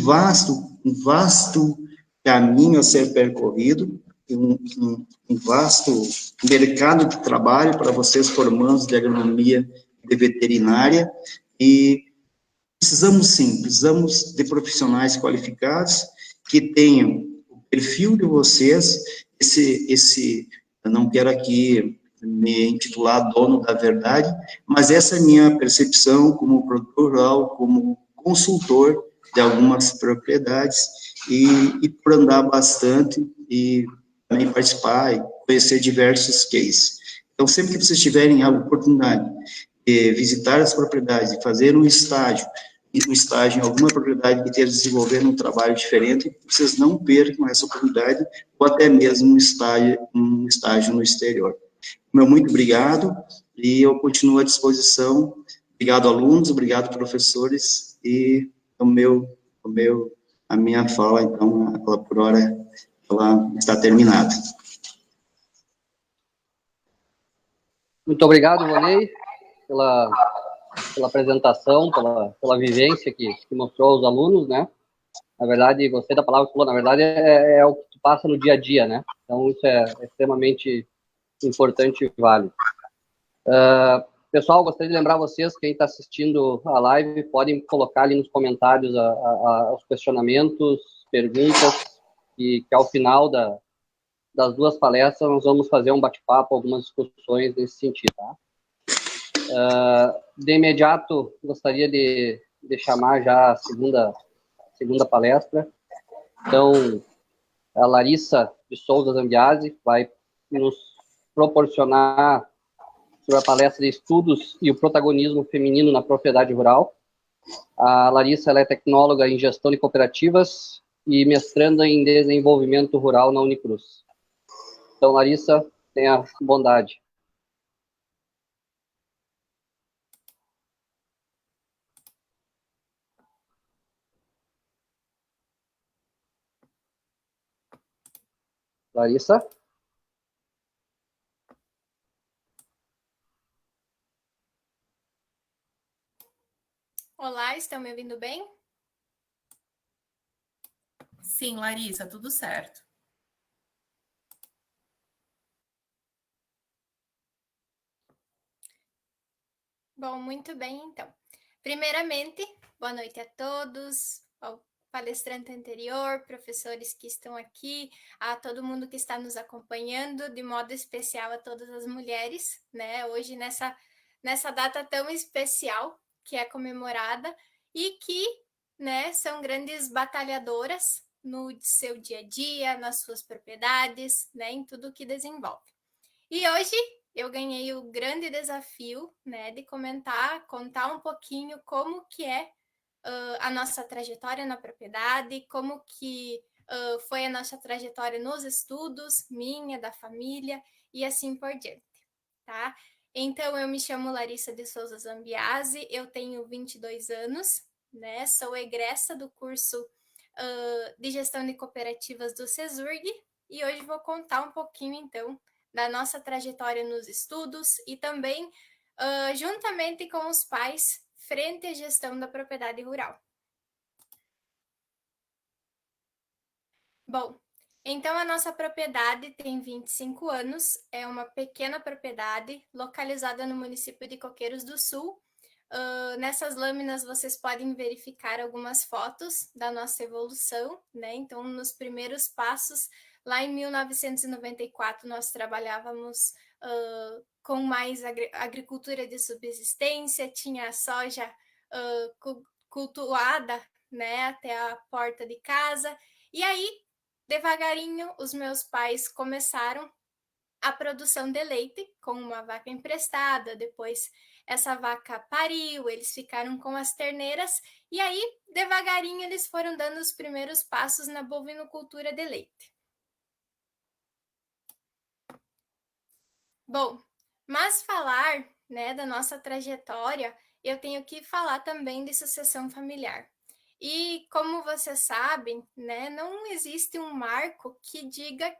vasto caminho a ser percorrido, um vasto mercado de trabalho para vocês formandos de agronomia e de veterinária, e precisamos de profissionais qualificados que tenham o perfil de vocês, eu não quero aqui me intitular dono da verdade, mas essa é a minha percepção como produtor rural, como consultor de algumas propriedades, e por andar bastante e também participar e conhecer diversos cases. Então, sempre que vocês tiverem a oportunidade de visitar as propriedades e fazer um estágio em alguma propriedade que esteja desenvolvendo um trabalho diferente, vocês não percam essa oportunidade, ou até mesmo um estágio no exterior. Meu muito obrigado, e eu continuo à disposição. Obrigado, alunos, obrigado, professores, e a minha fala, então, por hora, ela está terminada. Muito obrigado, Ivonei, pela apresentação, pela vivência que mostrou aos alunos, né? Na verdade, gostei da palavra que falou, na verdade, é o que tu passa no dia a dia, né? Então, isso é extremamente importante e válido. Pessoal, gostaria de lembrar vocês, quem está assistindo a live, podem colocar ali nos comentários os questionamentos, perguntas, e que ao final das duas palestras nós vamos fazer um bate-papo, algumas discussões nesse sentido, tá? De imediato, gostaria de chamar já a segunda palestra. Então, a Larissa de Souza Zambiasi vai nos proporcionar sobre a palestra de estudos e o protagonismo feminino na propriedade rural. A Larissa, ela é tecnóloga em gestão de cooperativas e mestranda em desenvolvimento rural na Unicruz. Então, Larissa, tenha bondade. Larissa? Olá, estão me ouvindo bem? Sim, Larissa, tudo certo. Bom, muito bem, então. Primeiramente, boa noite a todos, ao palestrante anterior, professores que estão aqui, a todo mundo que está nos acompanhando, de modo especial a todas as mulheres, né? Hoje, nessa data tão especial que é comemorada e que, né, são grandes batalhadoras no seu dia a dia, nas suas propriedades, né, em tudo que desenvolve. E hoje eu ganhei o grande desafio, né, de contar um pouquinho como que é a nossa trajetória na propriedade, como que foi a nossa trajetória nos estudos, minha, da família e assim por diante, tá? Então, eu me chamo Larissa de Souza Zambiase, eu tenho 22 anos, né? Sou egressa do curso de Gestão de Cooperativas do CESURG e hoje vou contar um pouquinho, então, da nossa trajetória nos estudos e também juntamente com os pais frente à gestão da propriedade rural. Bom, então a nossa propriedade tem 25 anos, é uma pequena propriedade localizada no município de Coqueiros do Sul. Nessas lâminas vocês podem verificar algumas fotos da nossa evolução, né? Então, nos primeiros passos, lá em 1994, nós trabalhávamos com mais agricultura de subsistência, tinha a soja cultuada, né, até a porta de casa. E aí, devagarinho, os meus pais começaram a produção de leite com uma vaca emprestada, depois essa vaca pariu, eles ficaram com as terneiras e aí, devagarinho, eles foram dando os primeiros passos na bovinocultura de leite. Bom, mas falar, né, da nossa trajetória, eu tenho que falar também de sucessão familiar. E como vocês sabem, né, não existe um marco que diga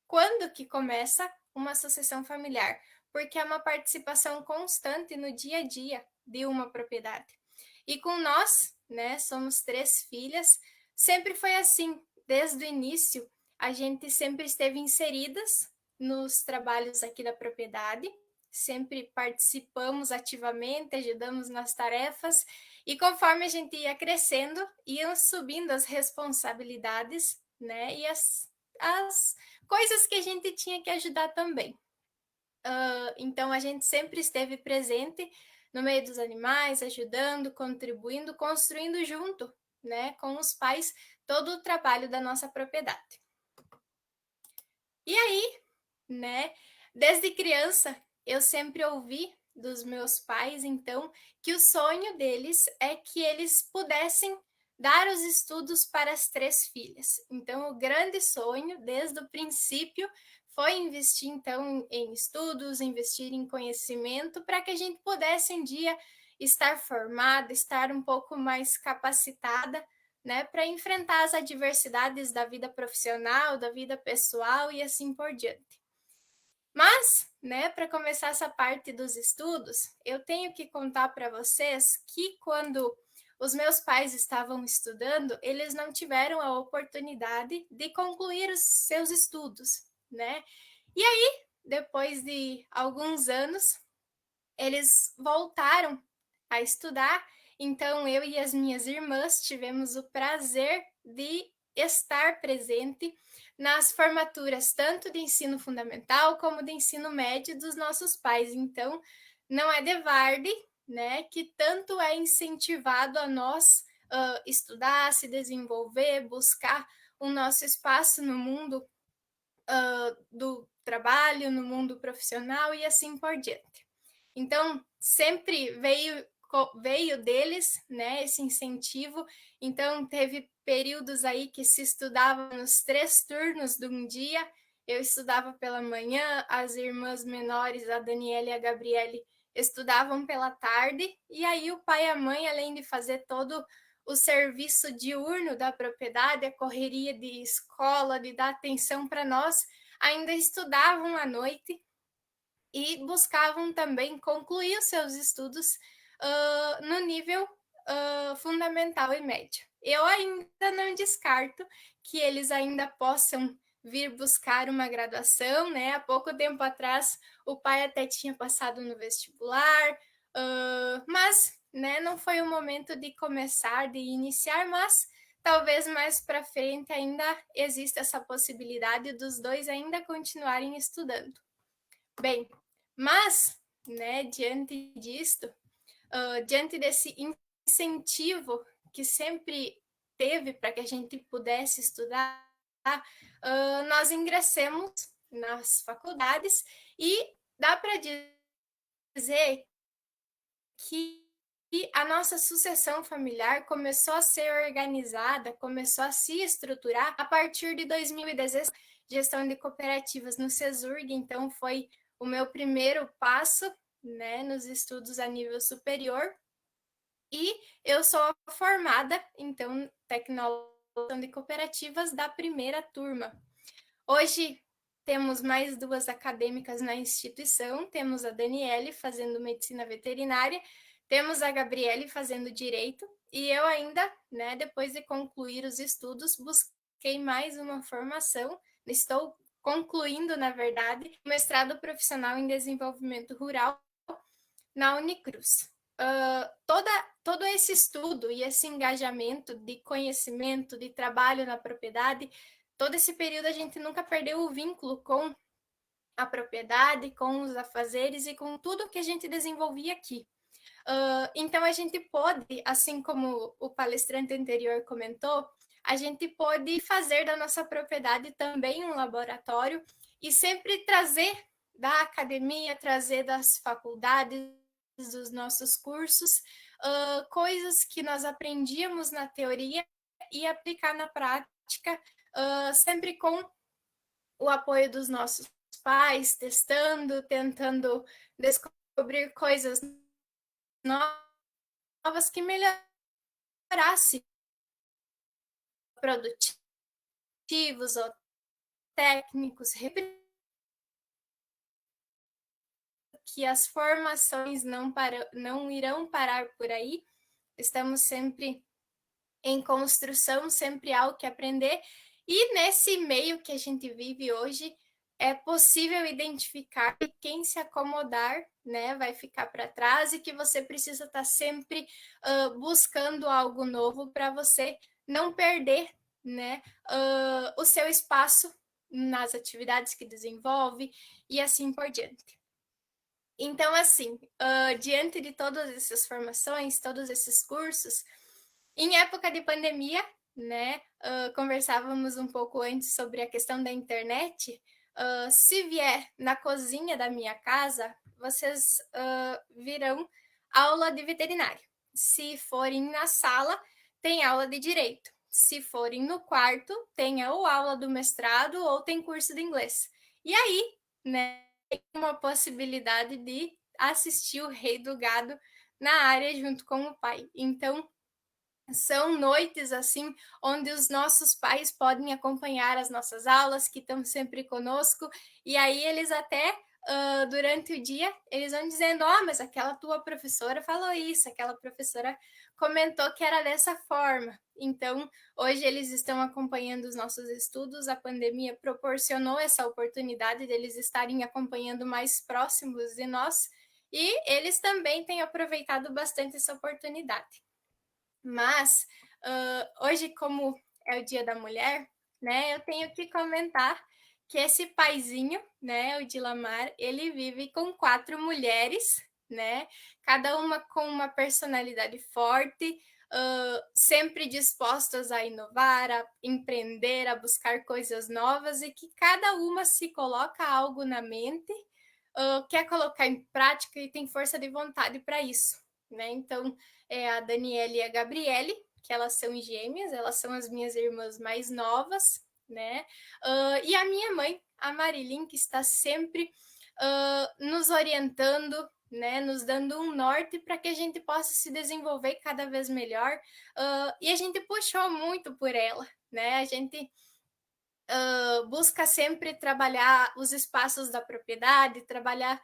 quando que começa uma sucessão familiar, porque é uma participação constante no dia a dia de uma propriedade. E com nós, né, somos 3 filhas, sempre foi assim, desde o início, a gente sempre esteve inseridas nos trabalhos aqui da propriedade, sempre participamos ativamente, ajudamos nas tarefas, e conforme a gente ia crescendo, iam subindo as responsabilidades, né, e as coisas que a gente tinha que ajudar também. Então, a gente sempre esteve presente no meio dos animais, ajudando, contribuindo, construindo junto, né, com os pais, todo o trabalho da nossa propriedade. E aí, né, desde criança, eu sempre ouvi dos meus pais, então, que o sonho deles é que eles pudessem dar os estudos para as 3 filhas. Então, o grande sonho, desde o princípio, foi investir, então, em estudos, investir em conhecimento, para que a gente pudesse um dia estar formada, estar um pouco mais capacitada, né, para enfrentar as adversidades da vida profissional, da vida pessoal e assim por diante. Mas, né, para começar essa parte dos estudos, eu tenho que contar para vocês que quando os meus pais estavam estudando, eles não tiveram a oportunidade de concluir os seus estudos, né? E aí, depois de alguns anos, eles voltaram a estudar. Então, eu e as minhas irmãs tivemos o prazer de estar presente nas formaturas tanto de ensino fundamental como de ensino médio dos nossos pais. Então, não é de varde, né, que tanto é incentivado a nós estudar, se desenvolver, buscar o nosso espaço no mundo do trabalho, no mundo profissional e assim por diante. Então, sempre veio deles, né, esse incentivo. Então, teve períodos aí que se estudava nos 3 turnos de um dia. Eu estudava pela manhã, as irmãs menores, a Daniela e a Gabriele, estudavam pela tarde. E aí o pai e a mãe, além de fazer todo o serviço diurno da propriedade, a correria de escola, de dar atenção para nós, ainda estudavam à noite e buscavam também concluir os seus estudos no nível fundamental e médio. Eu ainda não descarto que eles ainda possam vir buscar uma graduação, né? Há pouco tempo atrás, o pai até tinha passado no vestibular, mas, né, não foi o momento de começar, de iniciar, mas talvez mais para frente ainda exista essa possibilidade dos dois ainda continuarem estudando. Bem, mas, né, diante disto, diante desse incentivo que sempre teve para que a gente pudesse estudar, nós ingressamos nas faculdades e dá para dizer que a nossa sucessão familiar começou a ser organizada, começou a se estruturar a partir de 2016, gestão de cooperativas no CESURG, então foi o meu primeiro passo, né, nos estudos a nível superior, e eu sou formada, então, tecnóloga de cooperativas da primeira turma. Hoje temos mais 2 acadêmicas na instituição, temos a Daniele fazendo medicina veterinária, temos a Gabriele fazendo direito, e eu ainda, né, depois de concluir os estudos, busquei mais uma formação, estou concluindo, na verdade, mestrado profissional em desenvolvimento rural na Unicruz. Todo esse estudo e esse engajamento de conhecimento, de trabalho na propriedade, todo esse período a gente nunca perdeu o vínculo com a propriedade, com os afazeres e com tudo que a gente desenvolvia aqui. Então, a gente pode, assim como o palestrante anterior comentou, a gente pode fazer da nossa propriedade também um laboratório e sempre trazer da academia, trazer das faculdades, dos nossos cursos, coisas que nós aprendíamos na teoria e aplicar na prática, sempre com o apoio dos nossos pais, testando, tentando descobrir coisas novas que melhorassem produtivos ou técnicos, que as formações não irão parar por aí, estamos sempre em construção, sempre há o que aprender, e nesse meio que a gente vive hoje, é possível identificar que quem se acomodar, né, vai ficar para trás e que você precisa estar sempre buscando algo novo para você não perder, né, o seu espaço nas atividades que desenvolve e assim por diante. Então, assim, diante de todas essas formações, todos esses cursos, em época de pandemia, né, conversávamos um pouco antes sobre a questão da internet. Se vier na cozinha da minha casa, vocês virão aula de veterinária. Se forem na sala, tem aula de direito. Se forem no quarto, tem ou aula do mestrado ou tem curso de inglês. E aí, né, tem uma possibilidade de assistir o Rei do Gado na área junto com o pai. Então, são noites assim onde os nossos pais podem acompanhar as nossas aulas, que estão sempre conosco, e aí eles até durante o dia eles vão dizendo: mas aquela tua professora falou isso, aquela professora comentou que era dessa forma. Então, hoje eles estão acompanhando os nossos estudos, a pandemia proporcionou essa oportunidade deles estarem acompanhando mais próximos de nós, e eles também têm aproveitado bastante essa oportunidade. Mas, hoje, como é o Dia da Mulher, né, eu tenho que comentar que esse paizinho, né, o Dilamar, ele vive com 4 mulheres, né, cada uma com uma personalidade forte, sempre dispostas a inovar, a empreender, a buscar coisas novas, e que cada uma se coloca algo na mente, quer colocar em prática e tem força de vontade para isso, né? Então, é a Daniele e a Gabriele, que elas são gêmeas, elas são as minhas irmãs mais novas, né? E a minha mãe, a Marilyn, que está sempre nos orientando, né, nos dando um norte para que a gente possa se desenvolver cada vez melhor, e a gente puxou muito por ela, né, a gente busca sempre trabalhar os espaços da propriedade, trabalhar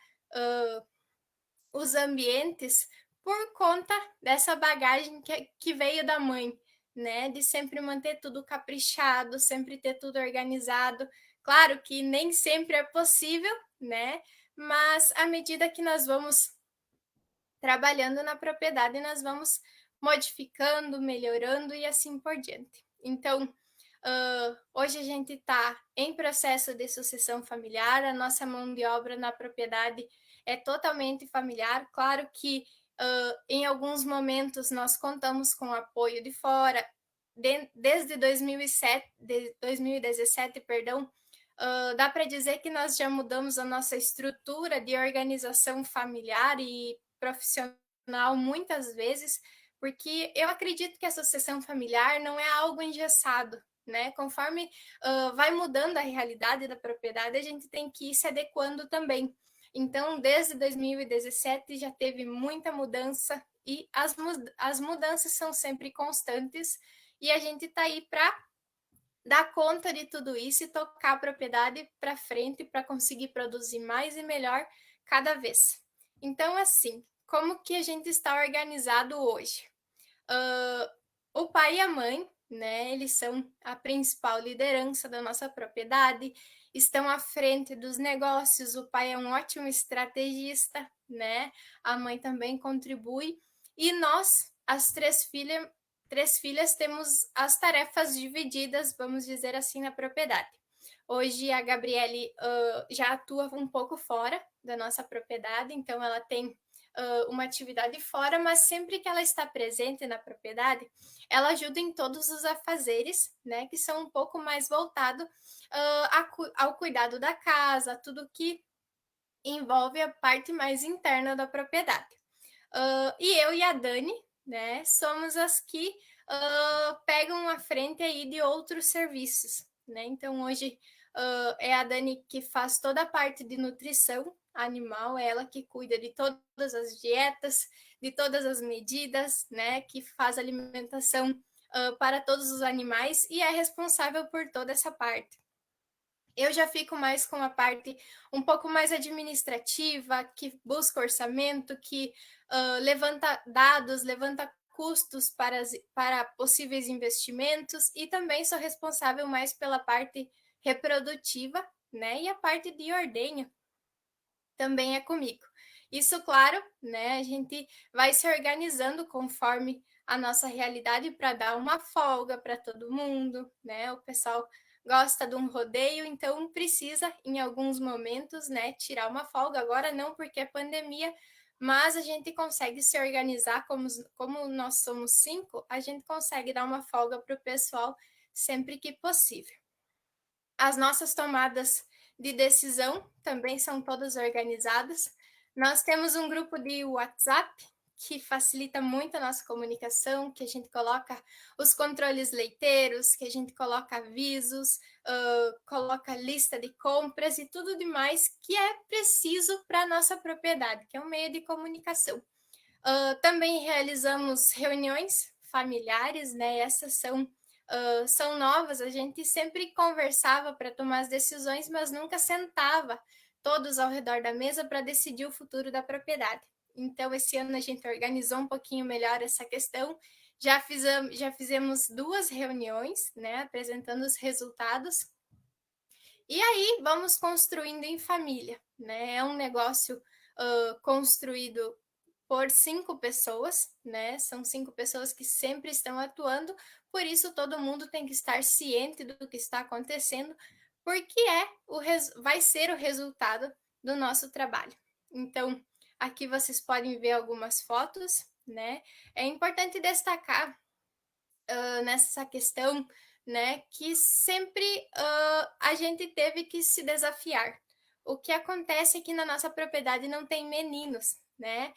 os ambientes por conta dessa bagagem que veio da mãe, né? De sempre manter tudo caprichado, sempre ter tudo organizado. Claro que nem sempre é possível, né? Mas à medida que nós vamos trabalhando na propriedade, nós vamos modificando, melhorando e assim por diante. Então, hoje a gente está em processo de sucessão familiar, a nossa mão de obra na propriedade é totalmente familiar. Claro que em alguns momentos nós contamos com apoio de fora. Desde 2017, perdão, dá para dizer que nós já mudamos a nossa estrutura de organização familiar e profissional muitas vezes, porque eu acredito que a sucessão familiar não é algo engessado, né? Conforme vai mudando a realidade da propriedade, a gente tem que ir se adequando também. Então, desde 2017 já teve muita mudança e as mudanças são sempre constantes e a gente está aí para dar conta de tudo isso e tocar a propriedade para frente para conseguir produzir mais e melhor cada vez. Então, assim, como que a gente está organizado hoje? O pai e a mãe, né, eles são a principal liderança da nossa propriedade, estão à frente dos negócios, o pai é um ótimo estrategista, né, a mãe também contribui, e nós, as três filhas, temos as tarefas divididas, vamos dizer assim, na propriedade. Hoje a Gabriele já atua um pouco fora da nossa propriedade, então ela tem uma atividade fora, mas sempre que ela está presente na propriedade, ela ajuda em todos os afazeres, né, que são um pouco mais voltados ao cuidado da casa, tudo que envolve a parte mais interna da propriedade. E eu e a Dani, né, somos as que pegam a frente aí de outros serviços, né? Então hoje é a Dani que faz toda a parte de nutrição animal, é ela que cuida de todas as dietas, de todas as medidas, né? Que faz alimentação para todos os animais e é responsável por toda essa parte. Eu já fico mais com a parte um pouco mais administrativa, que busca orçamento, que levanta dados, levanta custos para possíveis investimentos e também sou responsável mais pela parte reprodutiva, né? E a parte de ordenha também é comigo. Isso, claro, né? A gente vai se organizando conforme a nossa realidade para dar uma folga para todo mundo, né? O pessoal gosta de um rodeio, então precisa, em alguns momentos, né, tirar uma folga. Agora não, porque é pandemia, mas a gente consegue se organizar, como nós somos 5, a gente consegue dar uma folga para o pessoal sempre que possível. As nossas tomadas de decisão também são todas organizadas. Nós temos um grupo de WhatsApp que facilita muito a nossa comunicação, que a gente coloca os controles leiteiros, que a gente coloca avisos, coloca lista de compras e tudo demais que é preciso para a nossa propriedade, que é um meio de comunicação. Também realizamos reuniões familiares, né? Essas são novas, a gente sempre conversava para tomar as decisões, mas nunca sentava todos ao redor da mesa para decidir o futuro da propriedade. Então, esse ano a gente organizou um pouquinho melhor essa questão, já fizemos 2 reuniões, né, apresentando os resultados, e aí vamos construindo em família, né, é um negócio construído por 5 pessoas, né? São 5 pessoas que sempre estão atuando, por isso todo mundo tem que estar ciente do que está acontecendo, porque vai ser o resultado do nosso trabalho. Então, aqui vocês podem ver algumas fotos, né? É importante destacar nessa questão, né, que sempre a gente teve que se desafiar. O que acontece é que na nossa propriedade não tem meninos, né?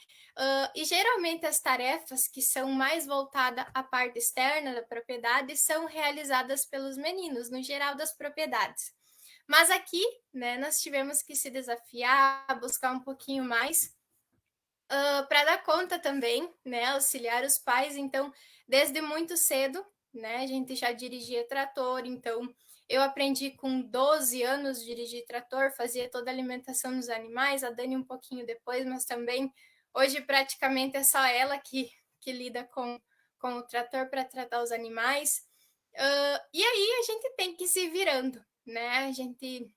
E geralmente as tarefas que são mais voltadas à parte externa da propriedade são realizadas pelos meninos, no geral das propriedades. Mas aqui, né, nós tivemos que se desafiar, buscar um pouquinho mais para dar conta também, né, auxiliar os pais. Então, desde muito cedo, né, a gente já dirigia trator, então eu aprendi com 12 anos dirigir trator, fazia toda a alimentação dos animais, a Dani um pouquinho depois, mas também hoje praticamente é só ela que lida com o trator para tratar os animais. E aí a gente tem que ir se virando, né? A gente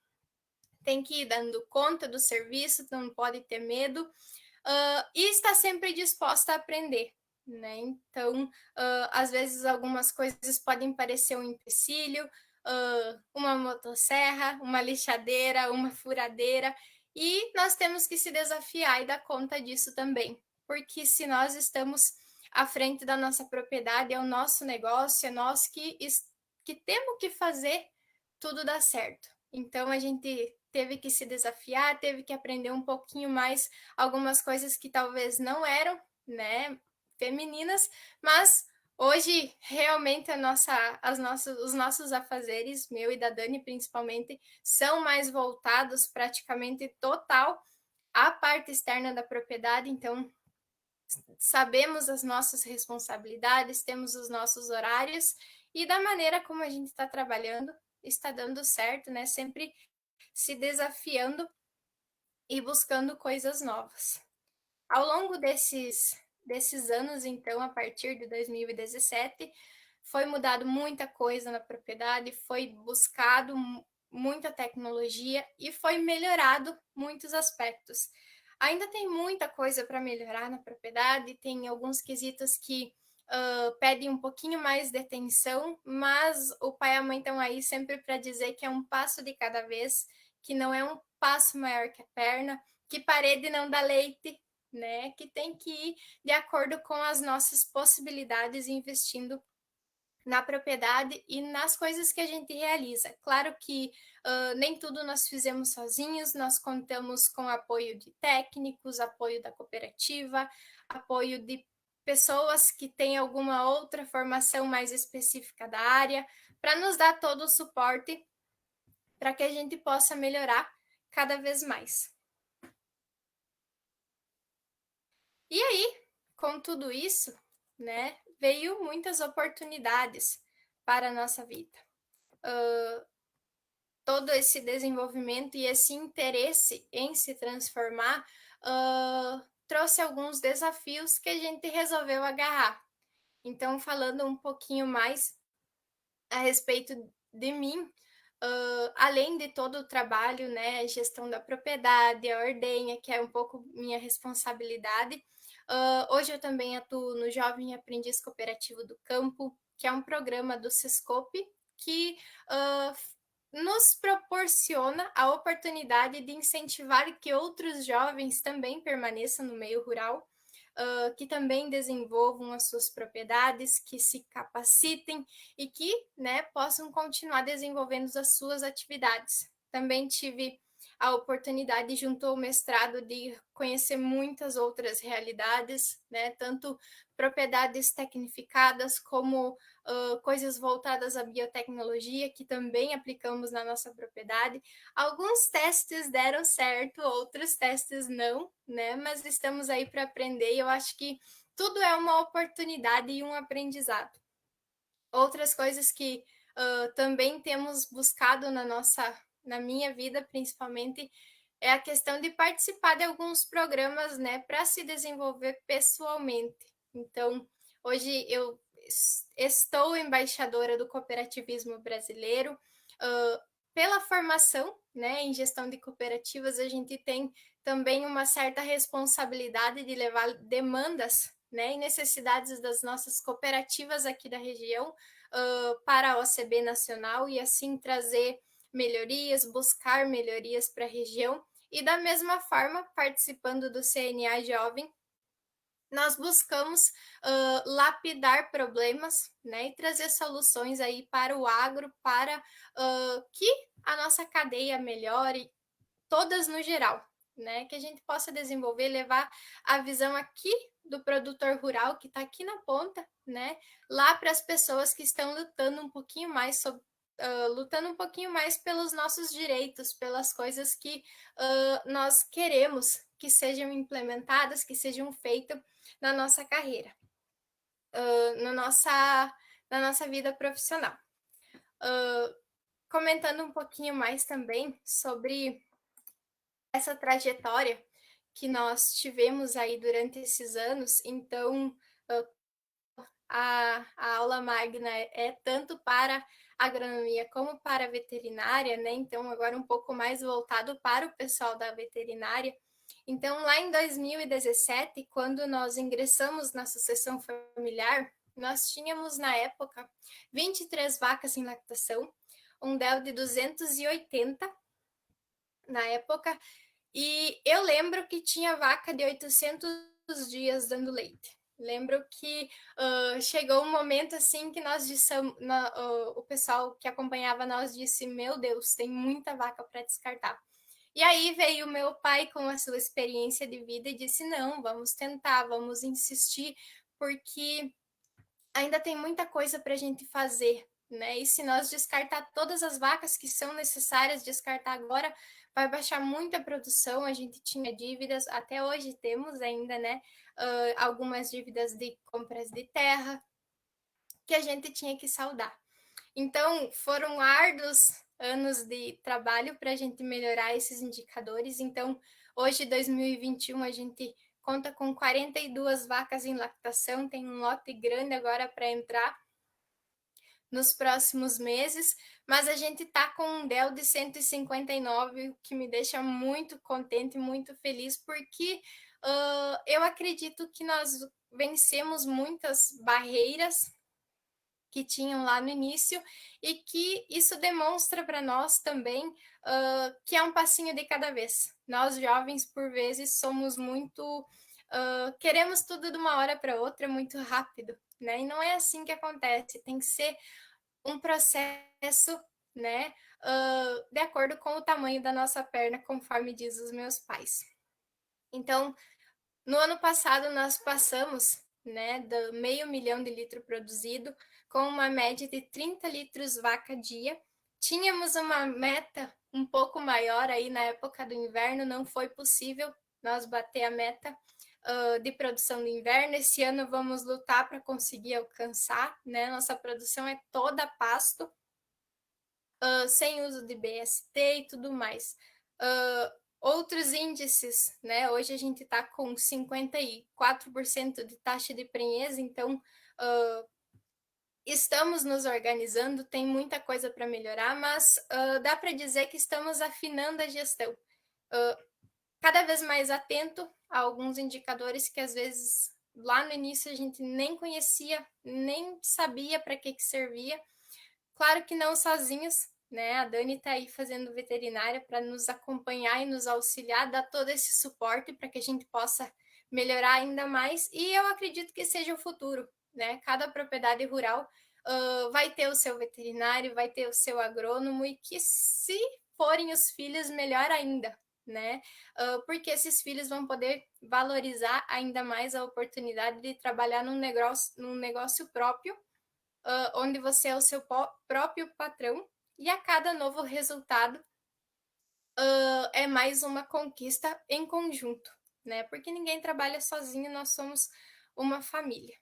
tem que ir dando conta do serviço, não pode ter medo, e está sempre disposta a aprender, né? Então, às vezes algumas coisas podem parecer um empecilho, uma motosserra, uma lixadeira, uma furadeira, e nós temos que se desafiar e dar conta disso também, porque se nós estamos à frente da nossa propriedade, é o nosso negócio, é nós que temos que fazer tudo dar certo. Então, a gente teve que se desafiar, teve que aprender um pouquinho mais algumas coisas que talvez não eram, né, femininas, mas hoje realmente os nossos afazeres, meu e da Dani principalmente, são mais voltados praticamente total à parte externa da propriedade, então sabemos as nossas responsabilidades, temos os nossos horários e da maneira como a gente está trabalhando, está dando certo, né? Sempre se desafiando e buscando coisas novas. Ao longo desses anos, então, a partir de 2017, foi mudado muita coisa na propriedade, foi buscado muita tecnologia e foi melhorado muitos aspectos. Ainda tem muita coisa para melhorar na propriedade, tem alguns quesitos que pedem um pouquinho mais de atenção, mas o pai e a mãe estão aí sempre para dizer que é um passo de cada vez, que não é um passo maior que a perna, que parede não dá leite, né? Que tem que ir de acordo com as nossas possibilidades, investindo na propriedade e nas coisas que a gente realiza. Claro que nem tudo nós fizemos sozinhos, nós contamos com apoio de técnicos, apoio da cooperativa, apoio de pessoas que têm alguma outra formação mais específica da área, para nos dar todo o suporte para que a gente possa melhorar cada vez mais. E aí, com tudo isso, né, veio muitas oportunidades para a nossa vida. Todo esse desenvolvimento e esse interesse em se transformar trouxe alguns desafios que a gente resolveu agarrar. Então, falando um pouquinho mais a respeito de mim, além de todo o trabalho, né, gestão da propriedade, a ordenha, que é um pouco minha responsabilidade, hoje eu também atuo no Jovem Aprendiz Cooperativo do Campo, que é um programa do Sescope, que nos proporciona a oportunidade de incentivar que outros jovens também permaneçam no meio rural, que também desenvolvam as suas propriedades, que se capacitem e que, né, possam continuar desenvolvendo as suas atividades. Também tive a oportunidade, junto ao mestrado, de conhecer muitas outras realidades, né, tanto propriedades tecnificadas como coisas voltadas à biotecnologia, que também aplicamos na nossa propriedade. Alguns testes deram certo, outros testes não, né, mas estamos aí para aprender e eu acho que tudo é uma oportunidade e um aprendizado. Outras coisas que também temos buscado na minha vida, principalmente, é a questão de participar de alguns programas, né, para se desenvolver pessoalmente. Então, hoje eu estou embaixadora do cooperativismo brasileiro. Pela formação, né, em gestão de cooperativas, a gente tem também uma certa responsabilidade de levar demandas, né, e necessidades das nossas cooperativas aqui da região para a OCB nacional e assim trazer melhorias, buscar melhorias para a região. E da mesma forma, participando do CNA Jovem, nós buscamos lapidar problemas, né, e trazer soluções aí para o agro, para que a nossa cadeia melhore, todas no geral, né, que a gente possa desenvolver, levar a visão aqui do produtor rural que está aqui na ponta, né, lá para as pessoas que estão lutando um pouquinho mais lutando um pouquinho mais pelos nossos direitos, pelas coisas que nós queremos que sejam implementadas, que sejam feitas na nossa carreira, na nossa vida profissional. Comentando um pouquinho mais também sobre essa trajetória que nós tivemos aí durante esses anos, então a aula magna é tanto para agronomia como para a veterinária, né? Então agora um pouco mais voltado para o pessoal da veterinária. Então lá em 2017, quando nós ingressamos na sucessão familiar, nós tínhamos na época 23 vacas em lactação, um DEL de 280 na época, e eu lembro que tinha vaca de 800 dias dando leite. Lembro que chegou um momento assim que nós dissemos, o pessoal que acompanhava nós disse, meu Deus, tem muita vaca para descartar. E aí veio meu pai com a sua experiência de vida e disse, não, vamos tentar, vamos insistir, porque ainda tem muita coisa para a gente fazer, né? E se nós descartar todas as vacas que são necessárias descartar agora, vai baixar muita produção. A gente tinha dívidas, até hoje temos ainda, né? Algumas dívidas de compras de terra que a gente tinha que saldar. Então, foram árduos anos de trabalho para a gente melhorar esses indicadores. Então, hoje, 2021, a gente conta com 42 vacas em lactação, tem um lote grande agora para entrar nos próximos meses, mas a gente está com um DEL de 159, o que me deixa muito contente, muito feliz, porque eu acredito que nós vencemos muitas barreiras que tinham lá no início e que isso demonstra para nós também que é um passinho de cada vez. Nós jovens, por vezes, somos muito... queremos tudo de uma hora para outra, muito rápido, né? E não é assim que acontece, tem que ser um processo, né? De acordo com o tamanho da nossa perna, conforme diz os meus pais. Então, no ano passado, nós passamos, né, do 500 mil de litro produzido, com uma média de 30 litros vaca dia. Tínhamos uma meta um pouco maior aí na época do inverno, não foi possível nós bater a meta de produção do inverno. Esse ano vamos lutar para conseguir alcançar, né? Nossa produção é toda pasto, sem uso de BST e tudo mais. Outros índices, né? Hoje a gente está com 54% de taxa de prenhez, então estamos nos organizando, tem muita coisa para melhorar, mas dá para dizer que estamos afinando a gestão. Cada vez mais atento a alguns indicadores que às vezes lá no início a gente nem conhecia, nem sabia para que servia. Claro que não sozinhos, né? A Dani está aí fazendo veterinária para nos acompanhar e nos auxiliar, dar todo esse suporte para que a gente possa melhorar ainda mais. E eu acredito que seja o futuro, né? Cada propriedade rural vai ter o seu veterinário, vai ter o seu agrônomo, e que se forem os filhos, melhor ainda, né? Porque esses filhos vão poder valorizar ainda mais a oportunidade de trabalhar num negócio próprio, onde você é o seu próprio patrão, e a cada novo resultado é mais uma conquista em conjunto, né? Porque ninguém trabalha sozinho, nós somos uma família.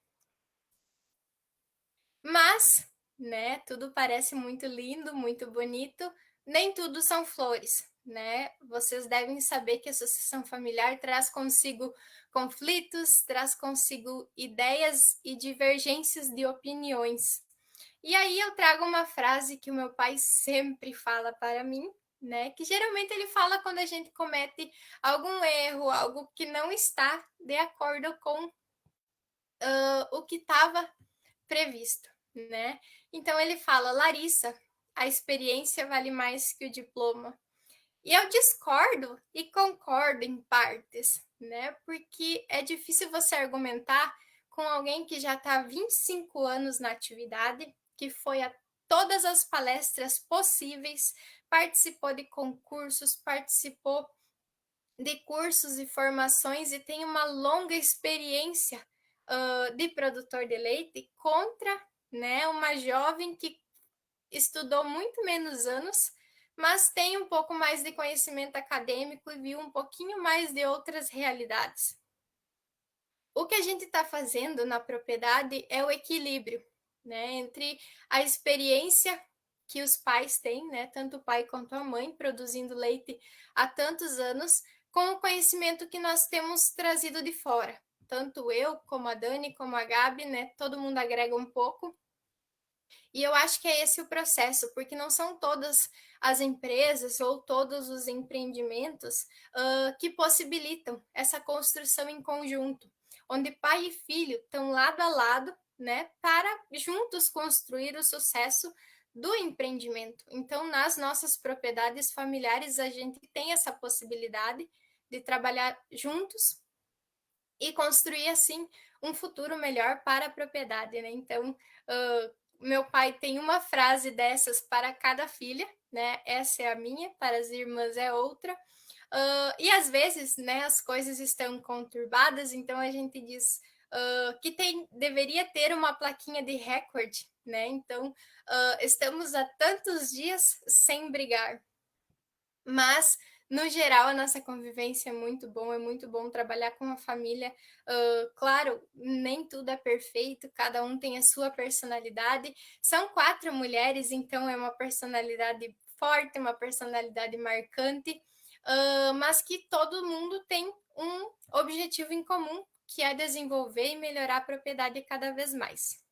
Mas, né, tudo parece muito lindo, muito bonito, nem tudo são flores, né? Vocês devem saber que a sucessão familiar traz consigo conflitos, traz consigo ideias e divergências de opiniões. E aí eu trago uma frase que o meu pai sempre fala para mim, né? Que geralmente ele fala quando a gente comete algum erro, algo que não está de acordo com o que estava previsto, né? Então ele fala, Larissa, a experiência vale mais que o diploma. E eu discordo e concordo em partes, né? Porque é difícil você argumentar com alguém que já está há 25 anos na atividade, que foi a todas as palestras possíveis, participou de concursos, participou de cursos e formações e tem uma longa experiência de produtor de leite contra, né, uma jovem que estudou muito menos anos, mas tem um pouco mais de conhecimento acadêmico e viu um pouquinho mais de outras realidades. O que a gente está fazendo na propriedade é o equilíbrio, né, entre a experiência que os pais têm, né, tanto o pai quanto a mãe, produzindo leite há tantos anos, com o conhecimento que nós temos trazido de fora. Tanto eu, como a Dani, como a Gabi, né, todo mundo agrega um pouco. E eu acho que é esse o processo, porque não são todas as empresas ou todos os empreendimentos que possibilitam essa construção em conjunto, onde pai e filho estão lado a lado, né, para juntos construir o sucesso do empreendimento. Então, nas nossas propriedades familiares, a gente tem essa possibilidade de trabalhar juntos e construir, assim, um futuro melhor para a propriedade, né? Então, meu pai tem uma frase dessas para cada filha, né? Essa é a minha, para as irmãs é outra. E às vezes, né, as coisas estão conturbadas, então a gente diz que deveria ter uma plaquinha de recorde, né? Então, estamos há tantos dias sem brigar. Mas, no geral, a nossa convivência é muito bom trabalhar com a família. Claro, nem tudo é perfeito, cada um tem a sua personalidade. São 4 mulheres, então é uma personalidade forte, uma personalidade marcante, mas que todo mundo tem um objetivo em comum, que é desenvolver e melhorar a propriedade cada vez mais.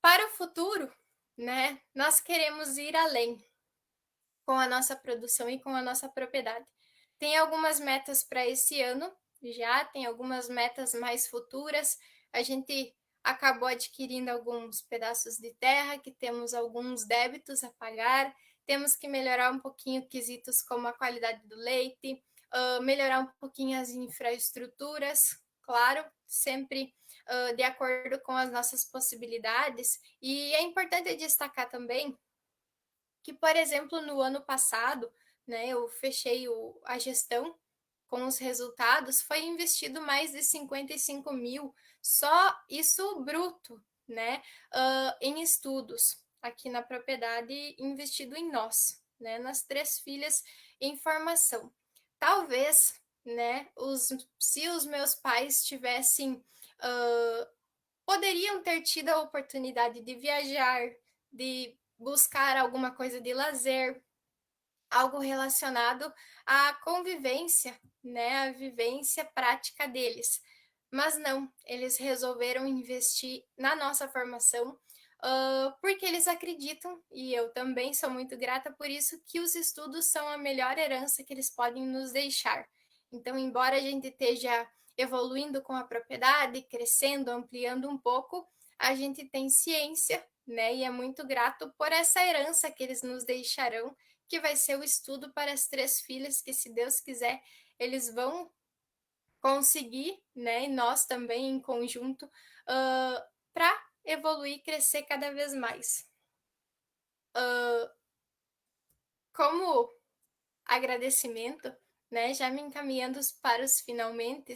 Para o futuro, né, nós queremos ir além com a nossa produção e com a nossa propriedade. Tem algumas metas para esse ano, já tem algumas metas mais futuras. A gente acabou adquirindo alguns pedaços de terra, que temos alguns débitos a pagar, temos que melhorar um pouquinho quesitos como a qualidade do leite, melhorar um pouquinho as infraestruturas, claro, sempre de acordo com as nossas possibilidades. E é importante destacar também que, por exemplo, no ano passado, né, eu fechei a gestão com os resultados, foi investido mais de 55 mil, só isso bruto, né, em estudos aqui na propriedade, investido em nós, né, nas 3 filhas em formação. Talvez, né, se os meus pais tivessem, poderiam ter tido a oportunidade de viajar, de buscar alguma coisa de lazer, algo relacionado à convivência, né, à vivência prática deles. Mas não, eles resolveram investir na nossa formação, porque eles acreditam, e eu também sou muito grata por isso, que os estudos são a melhor herança que eles podem nos deixar. Então, embora a gente esteja evoluindo com a propriedade, crescendo, ampliando um pouco, a gente tem ciência, né? E é muito grato por essa herança que eles nos deixarão, que vai ser o estudo para as 3 filhas, que, se Deus quiser, eles vão conseguir, né? E nós também em conjunto, para evoluir e crescer cada vez mais. Como agradecimento, né? Já me encaminhando para os finalmente,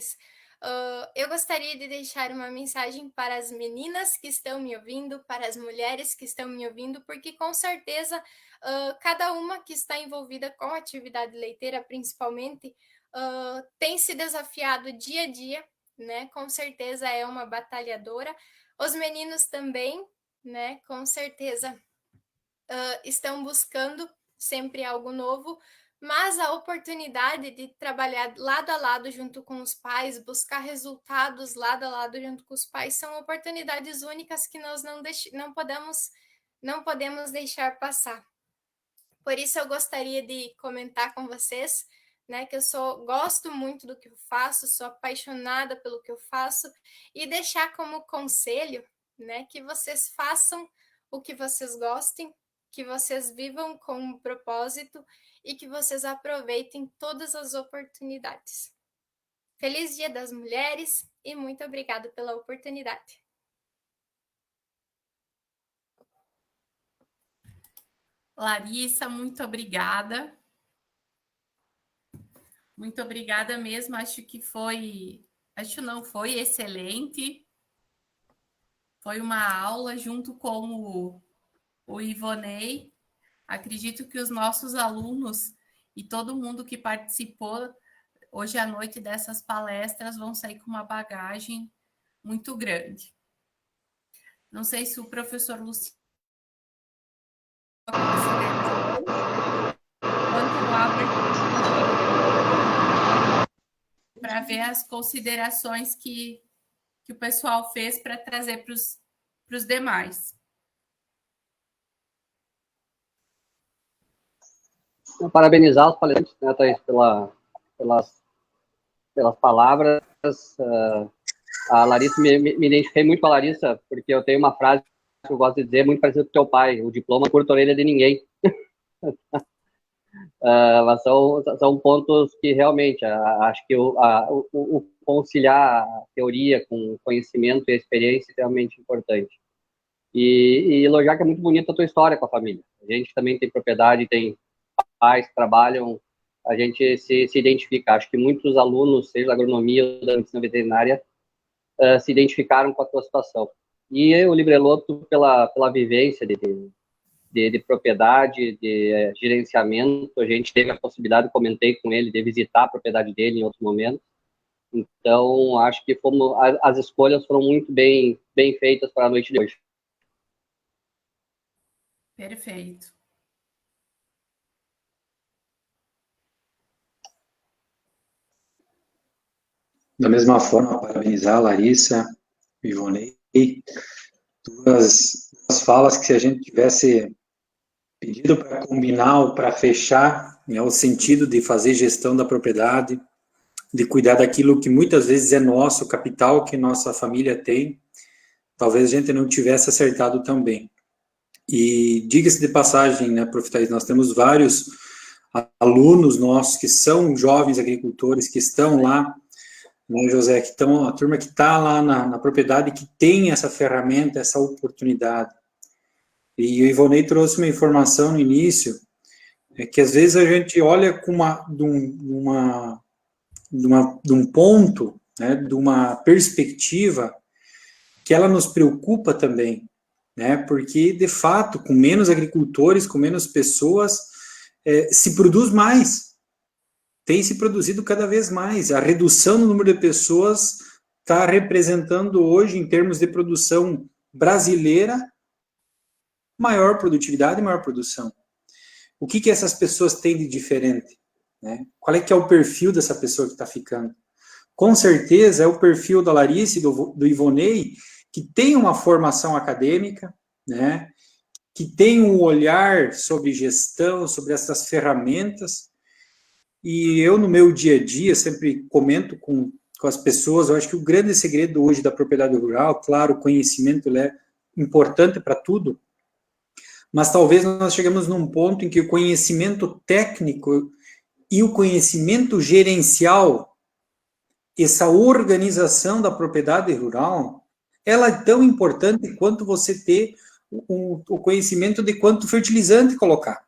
eu gostaria de deixar uma mensagem para as meninas que estão me ouvindo, para as mulheres que estão me ouvindo, porque com certeza cada uma que está envolvida com a atividade leiteira, principalmente, tem se desafiado dia a dia, né? Com certeza é uma batalhadora. Os meninos também, né? Com certeza estão buscando sempre algo novo, mas a oportunidade de trabalhar lado a lado junto com os pais, buscar resultados lado a lado junto com os pais, são oportunidades únicas que nós não podemos deixar passar. Por isso eu gostaria de comentar com vocês, né, que gosto muito do que eu faço, sou apaixonada pelo que eu faço, e deixar como conselho, né, que vocês façam o que vocês gostem, que vocês vivam com um propósito e que vocês aproveitem todas as oportunidades. Feliz Dia das Mulheres e muito obrigada pela oportunidade. Larissa, muito obrigada. Muito obrigada mesmo. Foi excelente. Foi uma aula junto com o Ivonei. Acredito que os nossos alunos e todo mundo que participou hoje à noite dessas palestras vão sair com uma bagagem muito grande. Não sei se o professor Luciano para ver as considerações que o pessoal fez para trazer para os demais. Parabenizar os palestrantes, né, Thaís, pelas palavras. A Larissa, me identifiquei muito com a Larissa, porque eu tenho uma frase que eu gosto de dizer, muito parecida com o teu pai: o diploma curta a orelha de ninguém. Mas são pontos que realmente acho que o conciliar a teoria com conhecimento e experiência é realmente importante. E elogiar que é muito bonita a tua história com a família. A gente também tem propriedade, tem pais que trabalham, a gente se identifica. Acho que muitos alunos, seja da agronomia ou da medicina veterinária, se identificaram com a tua situação. E o Livreloto, pela vivência de propriedade, de gerenciamento, a gente teve a possibilidade, comentei com ele, de visitar a propriedade dele em outro momento. Então, acho que as escolhas foram muito bem feitas para a noite de hoje. Perfeito. Da mesma forma, parabenizar a Larissa, o Ivonei, duas falas que, se a gente tivesse pedido para combinar ou para fechar, é o sentido de fazer gestão da propriedade, de cuidar daquilo que muitas vezes é nosso, capital que nossa família tem, talvez a gente não tivesse acertado tão bem. E diga-se de passagem, né, Prof. Thaís, nós temos vários alunos nossos que são jovens agricultores, que estão lá, né, José, que estão, a turma que está lá na propriedade, que tem essa ferramenta, essa oportunidade. E o Ivonei trouxe uma informação no início, que às vezes a gente olha com de um ponto, né, de uma perspectiva que ela nos preocupa também, né, porque, de fato, com menos agricultores, com menos pessoas, se produz mais. Tem se produzido cada vez mais. A redução no número de pessoas está representando hoje, em termos de produção brasileira, maior produtividade e maior produção. O que essas pessoas têm de diferente? Né? Qual é que é o perfil dessa pessoa que está ficando? Com certeza é o perfil da Larissa e do Ivonei, que tem uma formação acadêmica, né? Que tem um olhar sobre gestão, sobre essas ferramentas. E eu, no meu dia a dia, sempre comento com as pessoas, eu acho que o grande segredo hoje da propriedade rural, claro, o conhecimento é importante para tudo, mas talvez nós chegamos num ponto em que o conhecimento técnico e o conhecimento gerencial, essa organização da propriedade rural, ela é tão importante quanto você ter o conhecimento de quanto fertilizante colocar.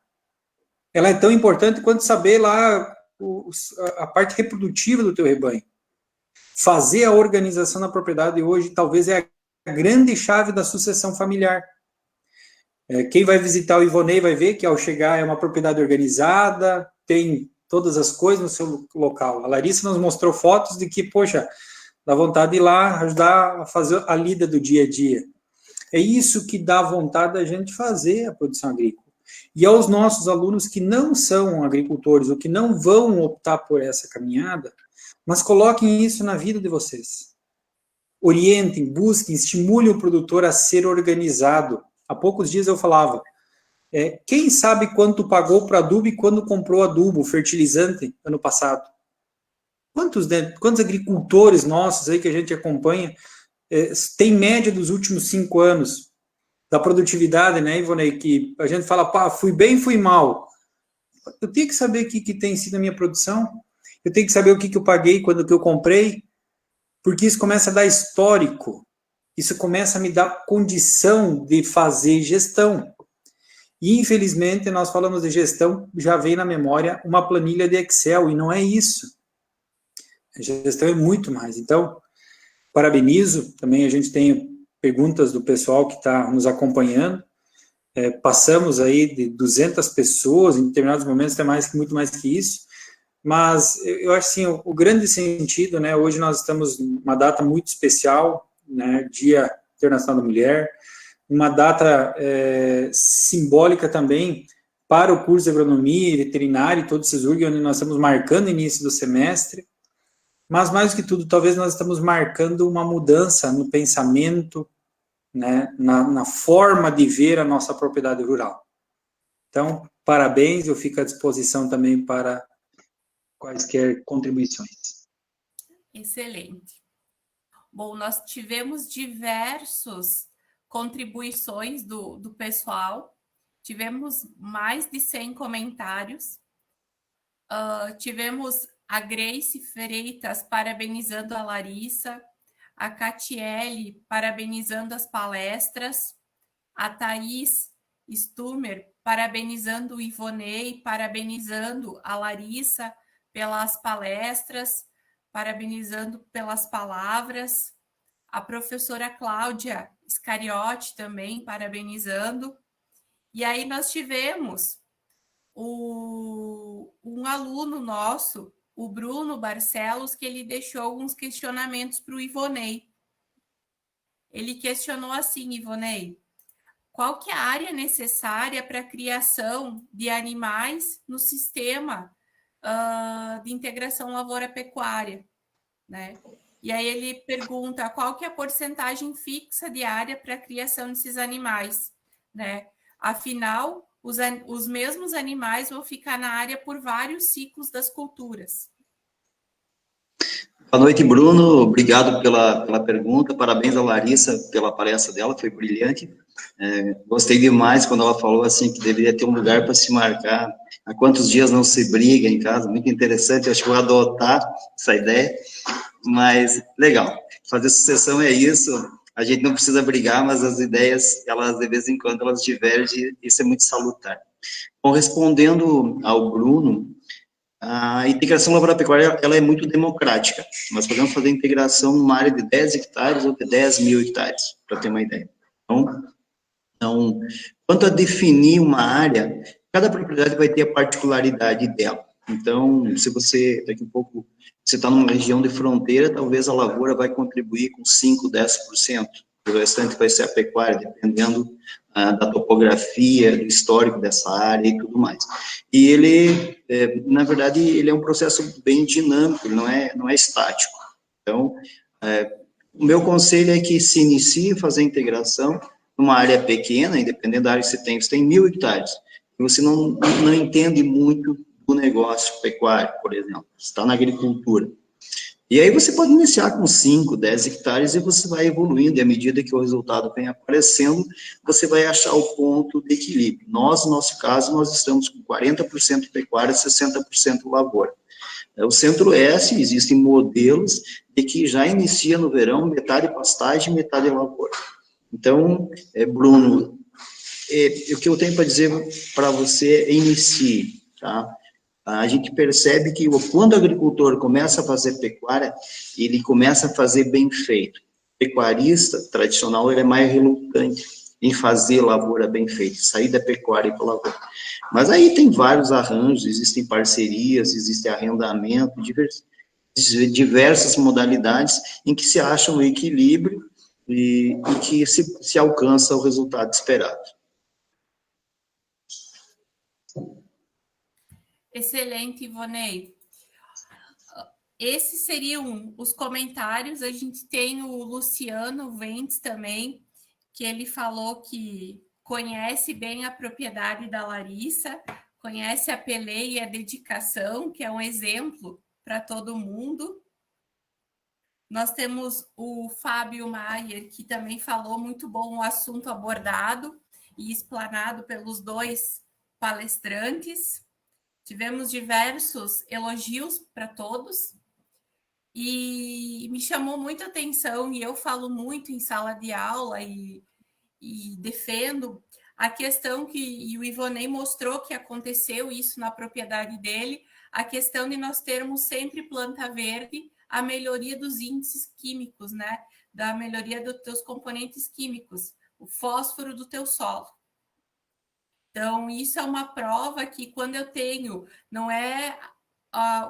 Ela é tão importante quanto saber lá a parte reprodutiva do teu rebanho. Fazer a organização da propriedade hoje talvez é a grande chave da sucessão familiar. Quem vai visitar o Ivonei vai ver que, ao chegar, é uma propriedade organizada, tem todas as coisas no seu local. A Larissa nos mostrou fotos de que, poxa, dá vontade de ir lá ajudar a fazer a lida do dia a dia. É isso que dá vontade da gente fazer a produção agrícola. E aos nossos alunos que não são agricultores ou que não vão optar por essa caminhada, mas coloquem isso na vida de vocês. Orientem, busquem, estimulem o produtor a ser organizado. Há poucos dias eu falava, quem sabe quanto pagou para adubo e quando comprou adubo, fertilizante, ano passado? Quantos agricultores nossos aí que a gente acompanha tem média dos últimos 5 anos da produtividade, né, Ivonei, que a gente fala, pá, fui bem, fui mal. Eu tenho que saber o que tem sido a minha produção, eu tenho que saber o que eu paguei quando que eu comprei, porque isso começa a dar histórico, isso começa a me dar condição de fazer gestão. E, infelizmente, nós falamos de gestão, já vem na memória uma planilha de Excel, e não é isso. A gestão é muito mais. Então, parabenizo, também a gente tem perguntas do pessoal que está nos acompanhando, passamos aí de 200 pessoas, em determinados momentos até muito mais que isso, mas eu acho assim, o grande sentido, né, hoje nós estamos numa data muito especial, né, Dia Internacional da Mulher, uma data simbólica também para o curso de agronomia e veterinária e todo o CISURG, onde nós estamos marcando o início do semestre, mas mais do que tudo, talvez nós estamos marcando uma mudança no pensamento, né, na forma de ver a nossa propriedade rural. Então, parabéns, eu fico à disposição também para quaisquer contribuições. Excelente. Bom, nós tivemos diversas contribuições do pessoal, tivemos mais de 100 comentários, tivemos a Grace Freitas parabenizando a Larissa, a Catiele parabenizando as palestras, a Thaís Stumer parabenizando o Ivonei, parabenizando a Larissa pelas palestras, parabenizando pelas palavras, a professora Cláudia Scariotti também parabenizando. E aí nós tivemos um aluno nosso, o Bruno Barcelos, que ele deixou alguns questionamentos para o Ivonei. Ele questionou assim, Ivonei, qual que é a área necessária para a criação de animais no sistema de integração lavoura-pecuária, né? E aí ele pergunta qual que é a porcentagem fixa de área para a criação desses animais, né? Afinal, os mesmos animais vão ficar na área por vários ciclos das culturas. Boa noite, Bruno. Obrigado pela pergunta. Parabéns a Larissa pela palestra dela, foi brilhante. Gostei demais quando ela falou assim que deveria ter um lugar para se marcar. Há quantos dias não se briga em casa? Muito interessante. Acho que vou adotar essa ideia. Mas legal. Fazer sucessão é isso. A gente não precisa brigar, mas as ideias, elas de vez em quando elas divergem. Isso é muito salutar. Bom, respondendo ao Bruno, a integração lavoura-pecuária, ela é muito democrática. Nós podemos fazer integração numa área de 10 hectares ou de 10 mil hectares, para ter uma ideia. Então, quanto a definir uma área, cada propriedade vai ter a particularidade dela. Então, se você, daqui a pouco, você está numa região de fronteira, talvez a lavoura vai contribuir com 5%, 10%. O restante vai ser a pecuária, dependendo da topografia, do histórico dessa área e tudo mais. E ele, na verdade, ele é um processo bem dinâmico, não é estático. Então, o meu conselho é que se inicie a fazer a integração numa área pequena, independente da área que você tem 1.000 hectares, e você não entende muito do negócio pecuário, por exemplo, você está na agricultura. E aí você pode iniciar com 5, 10 hectares e você vai evoluindo, e à medida que o resultado vem aparecendo, você vai achar o ponto de equilíbrio. Nós, no nosso caso, nós estamos com 40% pecuária e 60% lavoura. O Centro-Oeste, existem modelos de que já inicia no verão metade pastagem, metade lavoura. Então, Bruno, o que eu tenho para dizer para você é inicie, tá? A gente percebe que quando o agricultor começa a fazer pecuária, ele começa a fazer bem feito. O pecuarista tradicional, ele é mais relutante em fazer lavoura bem feita, sair da pecuária e para a lavoura. Mas aí tem vários arranjos, existem parcerias, existe arrendamento, diversas modalidades em que se acha um equilíbrio e que se alcança o resultado esperado. Excelente, Ivonei. Esses seriam os comentários. A gente tem o Luciano Ventes também, que ele falou que conhece bem a propriedade da Larissa, conhece a Pelé e a dedicação, que é um exemplo para todo mundo. Nós temos o Fábio Maier, que também falou muito bom o assunto abordado e explanado pelos dois palestrantes. Tivemos diversos elogios para todos e me chamou muita atenção, e eu falo muito em sala de aula e defendo a questão que o Ivonei mostrou que aconteceu isso na propriedade dele, a questão de nós termos sempre planta verde, a melhoria dos índices químicos, né? Da melhoria dos teus componentes químicos, o fósforo do teu solo. Então, isso é uma prova que quando eu tenho, não é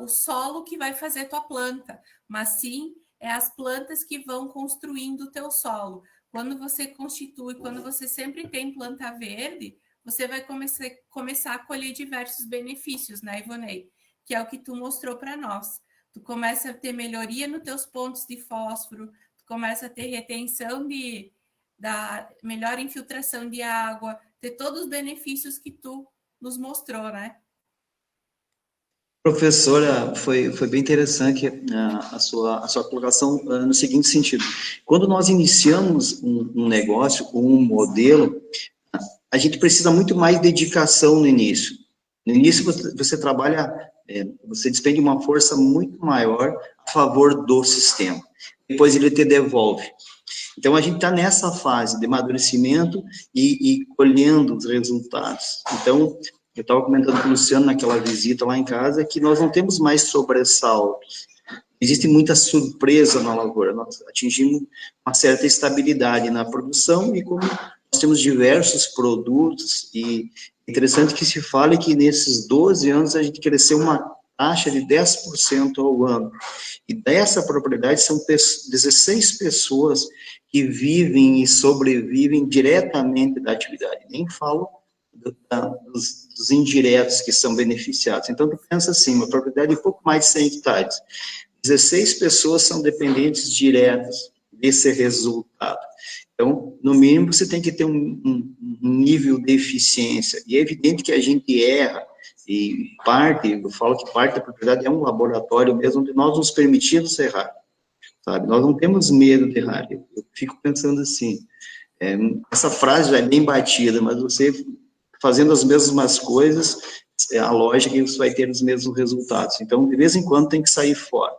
o solo que vai fazer tua planta, mas sim é as plantas que vão construindo o teu solo. Quando você constitui, quando você sempre tem planta verde, você vai começar a colher diversos benefícios, né, Ivonei? Que é o que tu mostrou para nós. Tu começa a ter melhoria nos teus pontos de fósforo, tu começa a ter retenção da melhor infiltração de água, ter todos os benefícios que tu nos mostrou, né? Professora, foi bem interessante a sua colocação no seguinte sentido. Quando nós iniciamos um negócio, um modelo, a gente precisa muito mais dedicação no início. No início você trabalha, você despende uma força muito maior a favor do sistema. Depois ele te devolve. Então, a gente está nessa fase de amadurecimento e colhendo os resultados. Então, eu estava comentando com o Luciano naquela visita lá em casa que nós não temos mais sobressaltos. Existe muita surpresa na lavoura. Nós atingimos uma certa estabilidade na produção e como nós temos diversos produtos e é interessante que se fale que nesses 12 anos a gente cresceu uma taxa de 10% ao ano. E dessa propriedade são 16 pessoas que vivem e sobrevivem diretamente da atividade. Nem falo dos indiretos que são beneficiados. Então, tu pensa assim, uma propriedade de pouco mais de 100 hectares. 16 pessoas são dependentes diretas desse resultado. Então, no mínimo, você tem que ter um nível de eficiência. E é evidente que a gente erra, e eu falo que parte da propriedade é um laboratório mesmo, onde nós nos permitimos errar, sabe? Nós não temos medo de errar. Eu fico pensando assim, essa frase já é bem batida, mas você fazendo as mesmas coisas, a lógica é que você vai ter os mesmos resultados. Então, de vez em quando, tem que sair fora.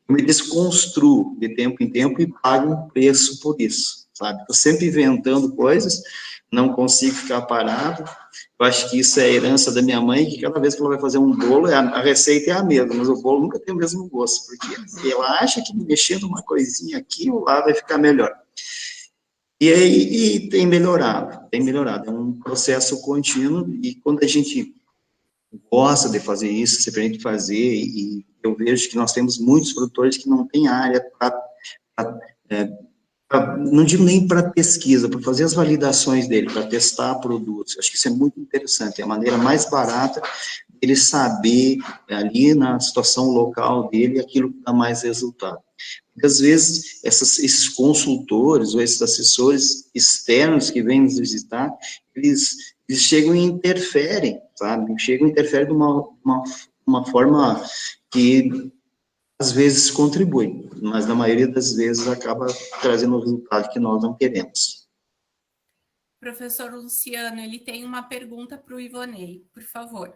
Eu me desconstruo de tempo em tempo e pago um preço por isso, sabe? Estou sempre inventando coisas, não consigo ficar parado. Eu acho que isso é a herança da minha mãe, que cada vez que ela vai fazer um bolo, a receita é a mesma, mas o bolo nunca tem o mesmo gosto, porque ela acha que mexendo uma coisinha aqui ou lá vai ficar melhor. E aí tem melhorado, é um processo contínuo, e quando a gente gosta de fazer isso, se permite fazer, e eu vejo que nós temos muitos produtores que não têm área não digo nem para pesquisa, para fazer as validações dele, para testar produtos. Acho que isso é muito interessante, é a maneira mais barata ele saber ali na situação local dele aquilo que dá mais resultado. Muitas vezes, esses consultores ou esses assessores externos que vêm nos visitar, eles chegam e interferem, sabe? Chegam e interferem de uma forma que, às vezes, contribui, mas na maioria das vezes acaba trazendo o resultado que nós não queremos. Professor Luciano, ele tem uma pergunta para o Ivonei, por favor.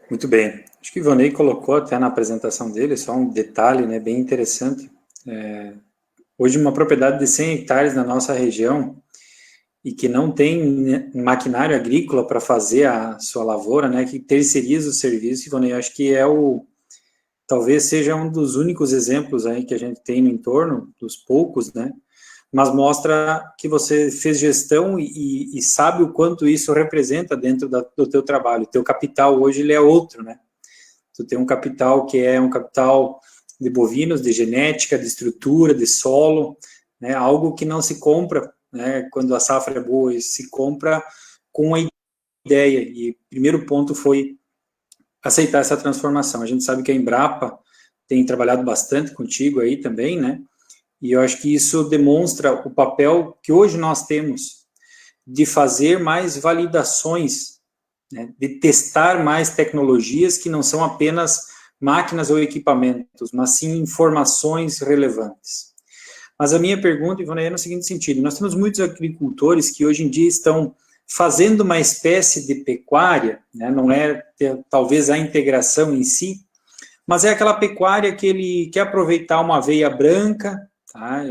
Muito bem. Acho que o Ivonei colocou até na apresentação dele, só um detalhe, né, bem interessante. Hoje, uma propriedade de 100 hectares na nossa região e que não tem maquinário agrícola para fazer a sua lavoura, né, que terceiriza o serviço, Ivonei, acho que talvez seja um dos únicos exemplos aí que a gente tem no entorno, dos poucos, né, mas mostra que você fez gestão e sabe o quanto isso representa dentro do teu trabalho. O teu capital hoje ele é outro, né? Tu tem um capital que é um capital de bovinos, de genética, de estrutura, de solo, né? Algo que não se compra, né? Quando a safra é boa, se compra com a ideia. E o primeiro ponto foi aceitar essa transformação. A gente sabe que a Embrapa tem trabalhado bastante contigo aí também, né? E eu acho que isso demonstra o papel que hoje nós temos de fazer mais validações, né, de testar mais tecnologias que não são apenas máquinas ou equipamentos, mas sim informações relevantes. Mas a minha pergunta, Ivonei, é no seguinte sentido: nós temos muitos agricultores que hoje em dia estão fazendo uma espécie de pecuária, né, não é talvez a integração em si, mas é aquela pecuária que ele quer aproveitar uma aveia branca, tá?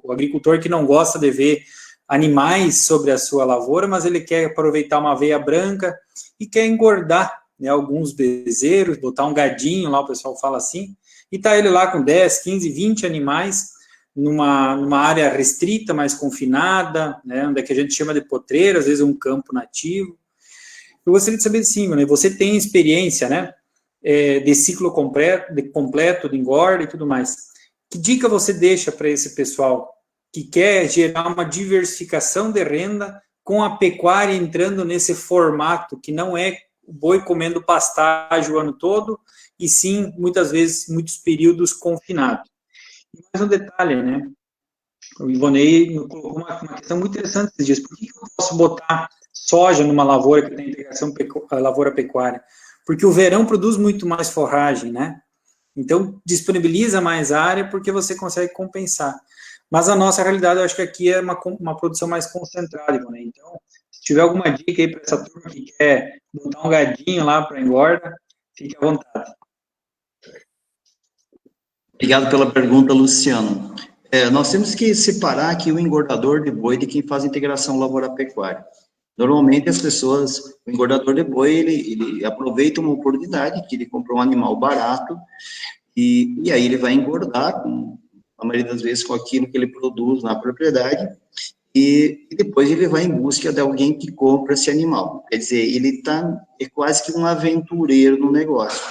O agricultor que não gosta de ver animais sobre a sua lavoura, mas ele quer aproveitar uma aveia branca e quer engordar, né, alguns bezerros, botar um gadinho lá, o pessoal fala assim, e tá ele lá com 10, 15, 20 animais numa área restrita, mais confinada, né, onde é que a gente chama de potreira, às vezes um campo nativo. Eu gostaria de saber assim, né, você tem experiência, né, de ciclo completo, de engorda e tudo mais. Que dica você deixa para esse pessoal que quer gerar uma diversificação de renda com a pecuária entrando nesse formato, que não é o boi comendo pastagem o ano todo, e sim, muitas vezes, muitos períodos confinados. E mais um detalhe, né? O Ivonei colocou uma questão muito interessante esses dias. Por que eu posso botar soja numa lavoura que tem integração lavoura-pecuária? Porque o verão produz muito mais forragem, né? Então, disponibiliza mais área porque você consegue compensar. Mas a nossa realidade, eu acho que aqui é uma produção mais concentrada, Ivonei. Então, se tiver alguma dica aí para essa turma que quer botar um gadinho lá para engorda, fique à vontade. Obrigado pela pergunta, Luciano. Nós temos que separar aqui o engordador de boi de quem faz integração lavoura-pecuária. Normalmente as pessoas, o engordador de boi, ele aproveita uma oportunidade que ele comprou um animal barato e aí ele vai engordar, a maioria das vezes com aquilo que ele produz na propriedade, e depois ele vai em busca de alguém que compra esse animal. Quer dizer, ele é quase que um aventureiro no negócio.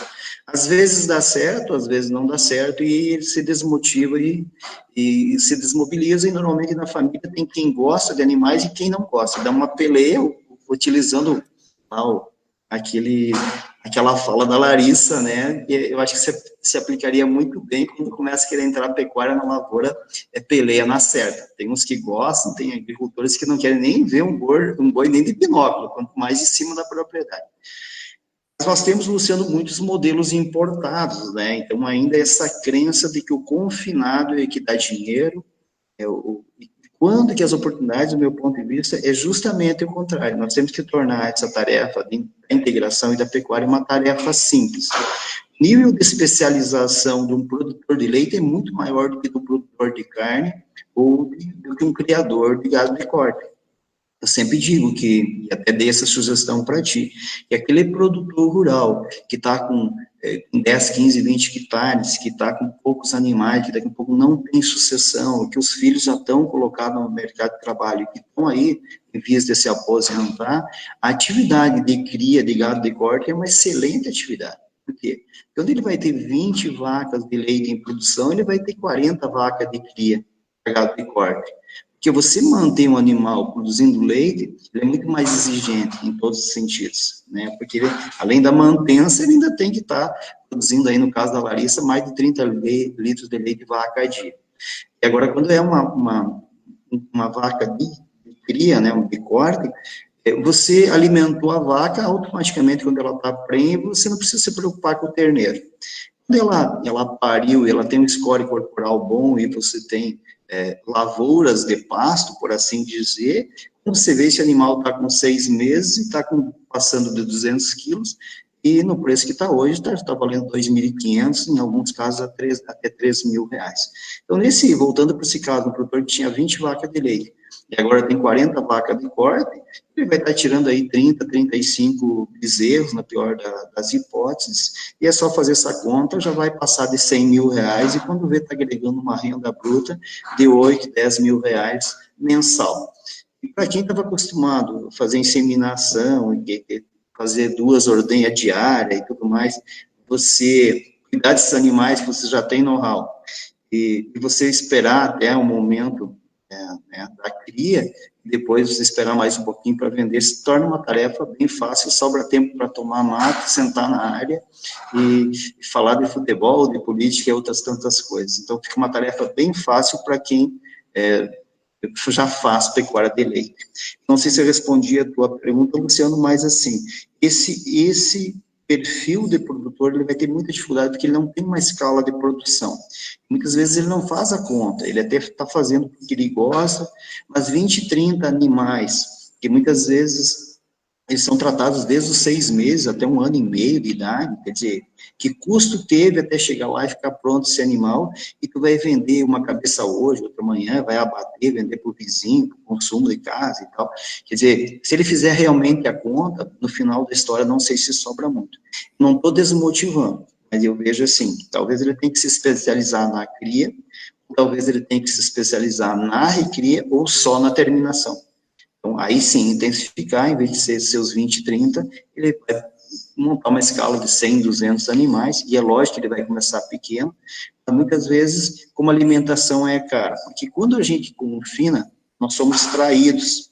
Às vezes dá certo, às vezes não dá certo, e ele se desmotiva e se desmobiliza, e normalmente na família tem quem gosta de animais e quem não gosta. Dá uma peleia utilizando aquela fala da Larissa, né, que eu acho que se aplicaria muito bem quando começa a querer entrar a pecuária na lavoura, peleia na certa. Tem uns que gostam, tem agricultores que não querem nem ver um boi nem de binóculo, quanto mais em cima da propriedade. Mas nós temos, Luciano, muitos modelos importados, né, então ainda essa crença de que o confinado é que dá dinheiro, quando que as oportunidades, do meu ponto de vista, é justamente o contrário. Nós temos que tornar essa tarefa da integração e da pecuária uma tarefa simples. O nível de especialização de um produtor de leite é muito maior do que do produtor de carne ou do que um criador de gado de corte. Eu sempre digo que, e até dei essa sugestão para ti, que aquele produtor rural que está com 10, 15, 20 hectares, que está com poucos animais, que daqui a pouco não tem sucessão, que os filhos já estão colocados no mercado de trabalho, que estão aí em vias de se aposentar, a atividade de cria de gado de corte é uma excelente atividade. Por quê? Quando ele vai ter 20 vacas de leite em produção, ele vai ter 40 vacas de cria de gado de corte. Porque você manter um animal produzindo leite, ele é muito mais exigente em todos os sentidos, né? Porque ele, além da mantença, ele ainda tem que estar produzindo aí, no caso da Larissa, mais de 30 litros de leite de vaca a dia. E agora, quando é uma vaca de cria, né, de corte, você alimentou a vaca, automaticamente, quando ela está prenha, você não precisa se preocupar com o terneiro. Quando ela pariu, ela tem um score corporal bom e você tem lavouras de pasto, por assim dizer, quando você vê esse animal está com 6 meses e está passando de 200 quilos, e no preço que está hoje, está valendo 2.500, em alguns casos até R$3.000. Então, voltando para esse caso, um produtor que tinha 20 vacas de leite, e agora tem 40 vacas de corte, ele vai estar tirando aí 30, 35 bezerros, na pior das hipóteses, e é só fazer essa conta, já vai passar de R$100.000, e quando vê, está agregando uma renda bruta de 8, 10 mil reais mensal. E para quem estava acostumado a fazer inseminação, e fazer 2 ordenhas diárias e tudo mais, você cuidar desses animais que você já tem know-how, e você esperar até o momento da cria, e depois você esperar mais um pouquinho para vender, se torna uma tarefa bem fácil, sobra tempo para tomar mate, sentar na área e falar de futebol, de política e outras tantas coisas. Então, fica uma tarefa bem fácil para quem já faz pecuária de leite. Não sei se eu respondi a tua pergunta, Luciano, mas assim, esse perfil de produtor, ele vai ter muita dificuldade, porque ele não tem uma escala de produção. Muitas vezes ele não faz a conta, ele até está fazendo porque ele gosta, mas 20, 30 animais, que muitas vezes eles são tratados desde os 6 meses até 1 ano e meio de idade, quer dizer, que custo teve até chegar lá e ficar pronto esse animal, e tu vai vender uma cabeça hoje, outra amanhã, vai abater, vender para o vizinho, para o consumo de casa e tal. Quer dizer, se ele fizer realmente a conta, no final da história, não sei se sobra muito. Não estou desmotivando, mas eu vejo assim, talvez ele tenha que se especializar na cria, talvez ele tenha que se especializar na recria ou só na terminação. Então, aí sim, intensificar, em vez de ser seus 20, 30, ele vai montar uma escala de 100, 200 animais, e é lógico que ele vai começar pequeno, mas muitas vezes, como a alimentação é cara, porque quando a gente confina, nós somos traídos.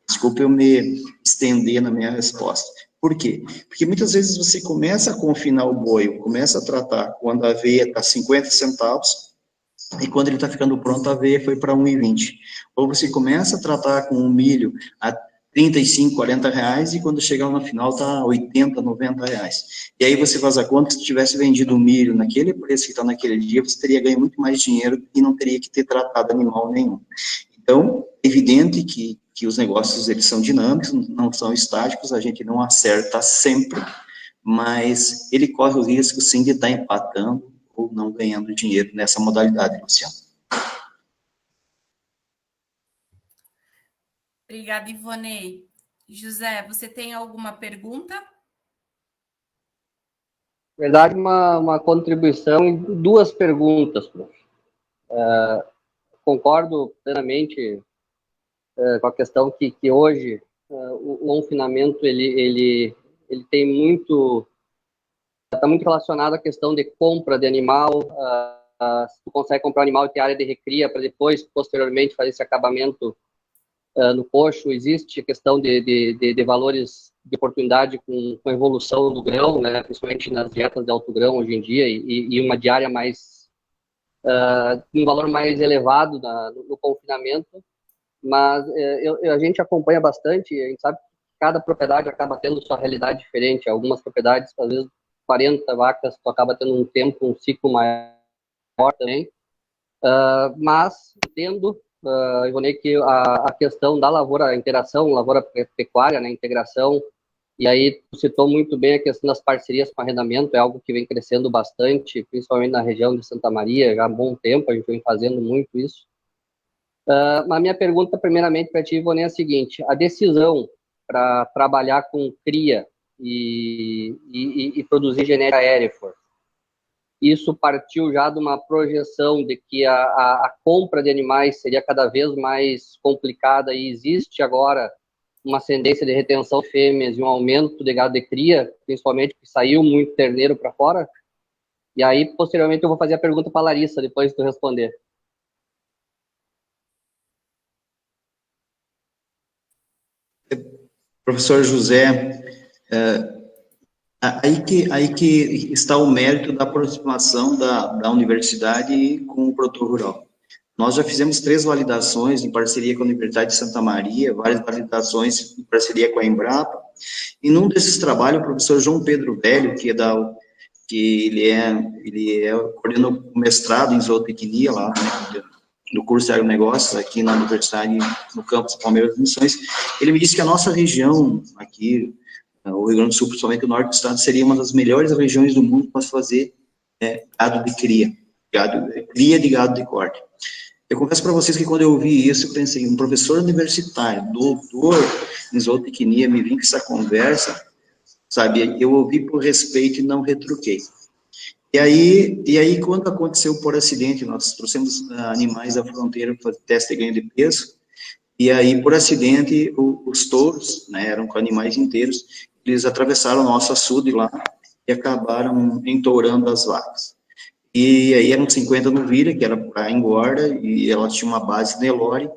Desculpa eu me estender na minha resposta. Por quê? Porque muitas vezes você começa a confinar o boi, começa a tratar quando a aveia está 50 centavos, e quando ele está ficando pronto, a aveia foi para 1,20. Ou você começa a tratar com o milho a 35, 40 reais, e quando chega lá no final está 80, 90 reais. E aí você faz a conta que se tivesse vendido o milho naquele preço que está naquele dia, você teria ganho muito mais dinheiro e não teria que ter tratado animal nenhum. Então, é evidente que os negócios, eles são dinâmicos, não são estáticos, a gente não acerta sempre, mas ele corre o risco, sim, de estar empatando ou não ganhando dinheiro nessa modalidade, Luciano. Obrigada, Ivonei. José, você tem alguma pergunta? Na verdade, uma contribuição e 2 perguntas, prof. Concordo plenamente com a questão que hoje o confinamento ele tem muito, está muito relacionado à questão de compra de animal. Se tu consegue comprar um animal e ter área de recria para depois, posteriormente, fazer esse acabamento no coxo, existe a questão de valores de oportunidade com a evolução do grão, né, principalmente nas dietas de alto grão hoje em dia, e uma diária mais, um valor mais elevado no confinamento, mas a gente acompanha bastante, a gente sabe que cada propriedade acaba tendo sua realidade diferente. Algumas propriedades, às vezes, 40 vacas, tu acaba tendo um tempo, um ciclo maior também, mas entendo, Ivonei, que a questão da lavoura, a interação, lavoura-pecuária, né, integração, e aí tu citou muito bem a questão das parcerias com arrendamento, é algo que vem crescendo bastante, principalmente na região de Santa Maria, já há um bom tempo a gente vem fazendo muito isso. A minha pergunta, primeiramente, para ti, Ivonei, é a seguinte: a decisão para trabalhar com cria e produzir genética Hereford, isso partiu já de uma projeção de que a compra de animais seria cada vez mais complicada, e existe agora uma tendência de retenção de fêmeas e um aumento de gado de cria, principalmente porque saiu muito terneiro para fora? E aí, posteriormente, eu vou fazer a pergunta para a Larissa, depois de tu responder. Professor José, aí que está o mérito da aproximação da universidade com o produtor rural. Nós já fizemos 3 validações em parceria com a Universidade de Santa Maria, várias validações em parceria com a Embrapa, e num desses trabalhos, o professor João Pedro Velho, que ele coordenou o mestrado em zootecnia lá, né, do curso de agronegócios aqui na universidade, no campus Palmeiras das Missões. Ele me disse que a nossa região aqui, o Rio Grande do Sul, principalmente o norte do estado, seria uma das melhores regiões do mundo para se fazer gado de cria, cria de gado de corte. Eu confesso para vocês que quando eu ouvi isso, eu pensei, um professor universitário, doutor em zootecnia, me vim com essa conversa, sabe, eu ouvi por respeito e não retruquei. E aí, quando aconteceu por acidente, nós trouxemos animais da fronteira para fazer teste de ganho de peso, e aí, por acidente, os touros, né, eram com animais inteiros, eles atravessaram o nosso açude lá e acabaram entourando as vacas. E aí eram 50 novilhas, que era para engorda, e ela tinha uma base Nelore,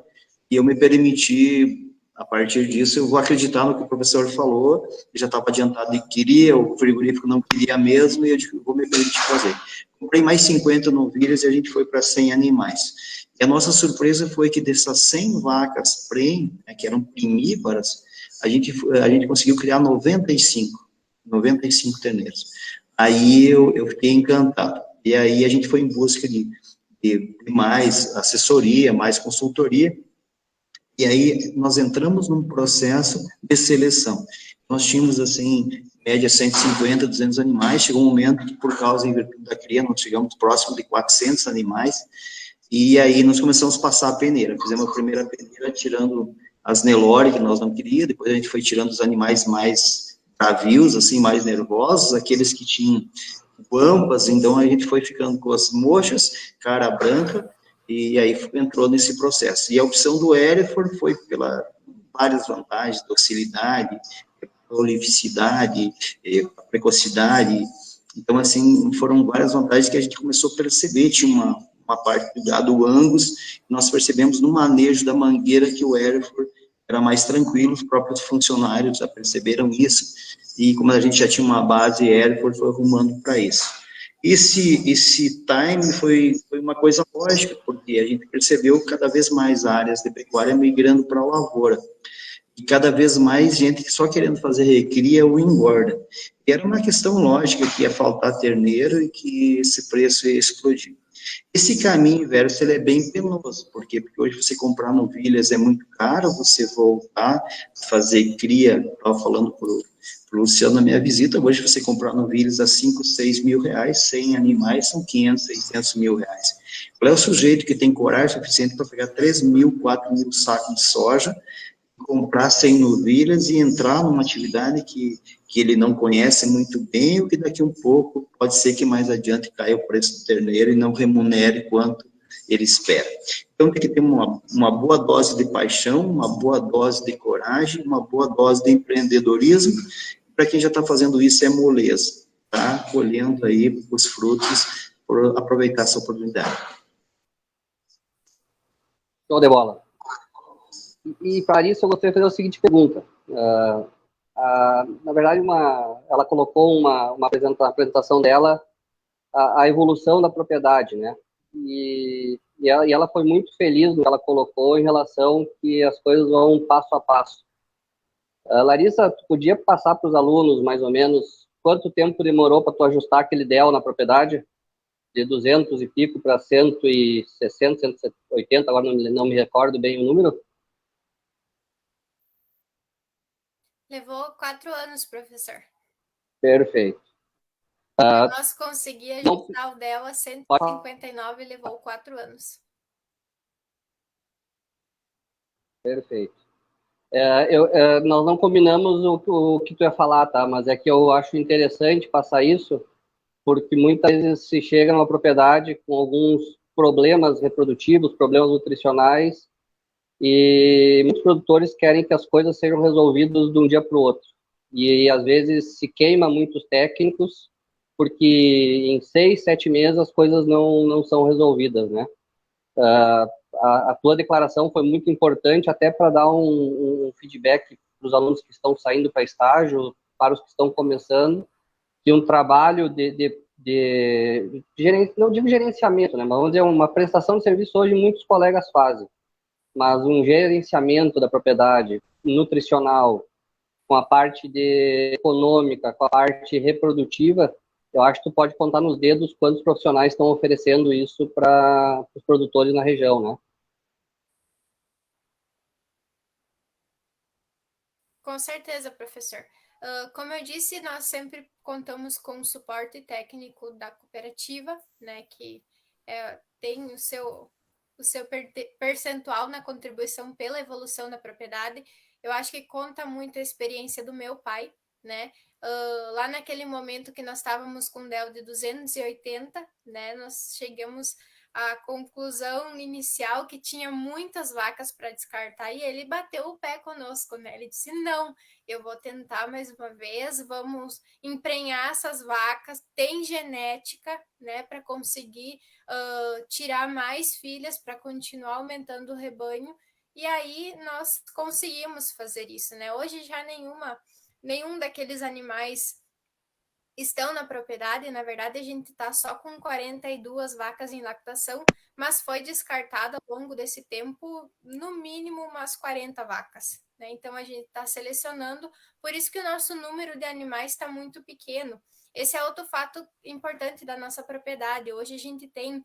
e eu me permiti, a partir disso, eu vou acreditar no que o professor falou, já estava adiantado de que queria, o frigorífico não queria mesmo, e eu disse, vou me permitir fazer. Comprei mais 50 novilhas e a gente foi para 100 animais. E a nossa surpresa foi que dessas 100 vacas prem, né, que eram primíparas, a gente conseguiu criar 95 terneiros. Aí eu fiquei encantado. E aí a gente foi em busca de mais assessoria, mais consultoria, e aí nós entramos num processo de seleção. Nós tínhamos, assim, em média 150, 200 animais, chegou um momento que, por causa da cria, nós chegamos próximo de 400 animais, e aí nós começamos a passar a peneira. Fizemos a primeira peneira tirando as Nelore, que nós não queríamos, depois a gente foi tirando os animais mais bravios, assim, mais nervosos, aqueles que tinham guampas, então a gente foi ficando com as mochas, cara branca, e aí entrou nesse processo. E a opção do Hereford foi pela várias vantagens, docilidade, prolificidade, precocidade. Então, assim, foram várias vantagens que a gente começou a perceber. Tinha uma parte do gado Angus, nós percebemos no manejo da mangueira que o Hereford era mais tranquilo, os próprios funcionários já perceberam isso, e como a gente já tinha uma base, Hereford foi arrumando para isso. Esse time foi uma coisa lógica, porque a gente percebeu cada vez mais áreas de pecuária migrando para a lavoura, e cada vez mais gente só querendo fazer recria ou engorda. E era uma questão lógica que ia faltar terneiro e que esse preço ia explodir. Esse caminho inverso, ele é bem penoso, por quê? Porque hoje você comprar novilhas é muito caro, você voltar a fazer cria, estava falando para o Luciano na minha visita, hoje você comprar novilhas a 5, 6 mil reais, 100 animais são 500, 600 mil reais. Qual é o sujeito que tem coragem suficiente para pegar 3 mil, 4 mil sacos de soja, comprar 100 novilhas e entrar numa atividade que ele não conhece muito bem, ou que daqui um pouco pode ser que mais adiante caia o preço do terneiro e não remunere quanto ele espera. Então tem que ter uma boa dose de paixão, uma boa dose de coragem, uma boa dose de empreendedorismo. Para quem já está fazendo isso é moleza, tá? Colhendo aí os frutos por aproveitar essa oportunidade. Show de bola. E para isso eu gostaria de fazer a seguinte pergunta. Na verdade, ela colocou uma apresentação dela, a evolução da propriedade, né? E ela foi muito feliz no que ela colocou em relação que as coisas vão passo a passo. Larissa, tu podia passar para os alunos, mais ou menos, quanto tempo demorou para tu ajustar aquele DEL na propriedade? De 200 e pico para 160, 180, agora não me recordo bem o número. Levou 4 anos, professor. Perfeito. Nós conseguimos ajustar o DEL a 159 e levou 4 anos. Perfeito. Nós não combinamos o que tu ia falar, tá? Mas é que eu acho interessante passar isso, porque muitas vezes se chega numa propriedade com alguns problemas reprodutivos, problemas nutricionais, e muitos produtores querem que as coisas sejam resolvidas de um dia para o outro. E às vezes se queima muitos técnicos, porque em 6, 7 meses as coisas não são resolvidas, né? A tua declaração foi muito importante até para dar um feedback para os alunos que estão saindo para estágio, para os que estão começando, que um trabalho não digo gerenciamento, né, mas vamos dizer, uma prestação de serviço hoje muitos colegas fazem, mas um gerenciamento da propriedade nutricional, com a parte econômica, com a parte reprodutiva, eu acho que tu pode contar nos dedos quantos profissionais estão oferecendo isso para os produtores na região, né? Com certeza, professor. Como eu disse, nós sempre contamos com o suporte técnico da cooperativa, né, que tem o seu percentual na contribuição pela evolução da propriedade. Eu acho que conta muito a experiência do meu pai, né? Lá naquele momento que nós estávamos com um DEL de 280, né, nós chegamos à conclusão inicial que tinha muitas vacas para descartar, e ele bateu o pé conosco, né? Ele disse, não, eu vou tentar mais uma vez, vamos emprenhar essas vacas, tem genética, né, para conseguir tirar mais filhas, para continuar aumentando o rebanho, e aí nós conseguimos fazer isso, né? Hoje já nenhum daqueles animais estão na propriedade. Na verdade, a gente está só com 42 vacas em lactação, mas foi descartado ao longo desse tempo, no mínimo, umas 40 vacas, né? Então, a gente está selecionando, por isso que o nosso número de animais está muito pequeno. Esse é outro fato importante da nossa propriedade. Hoje a gente tem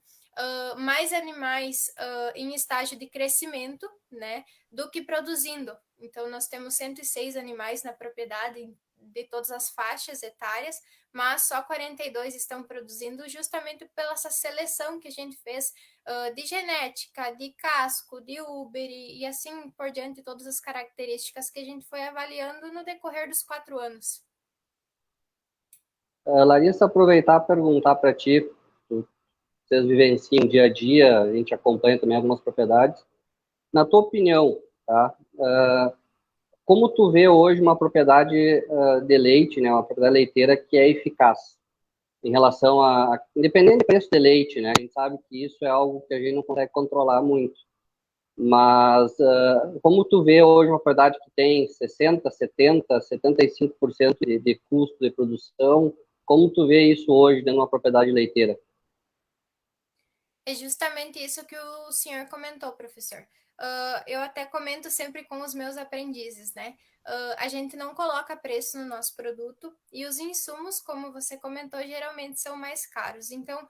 mais animais em estágio de crescimento, né, do que produzindo. Então, nós temos 106 animais na propriedade de todas as faixas etárias, mas só 42 estão produzindo, justamente pela essa seleção que a gente fez de genética, de casco, de Uber e assim por diante, todas as características que a gente foi avaliando no decorrer dos 4 anos. Larissa, aproveitar e perguntar para ti, vocês vivenciam dia a dia, a gente acompanha também algumas propriedades. Na tua opinião, tá? Como tu vê hoje uma propriedade de leite, né, uma propriedade leiteira que é eficaz em relação independente do preço de leite, né? A gente sabe que isso é algo que a gente não consegue controlar muito. Mas como tu vê hoje uma propriedade que tem 60%, 70%, 75% de custo de produção, como tu vê isso hoje dentro de uma propriedade leiteira? É justamente isso que o senhor comentou, professor. Eu até comento sempre com os meus aprendizes, né? A gente não coloca preço no nosso produto e os insumos, como você comentou, geralmente são mais caros. Então,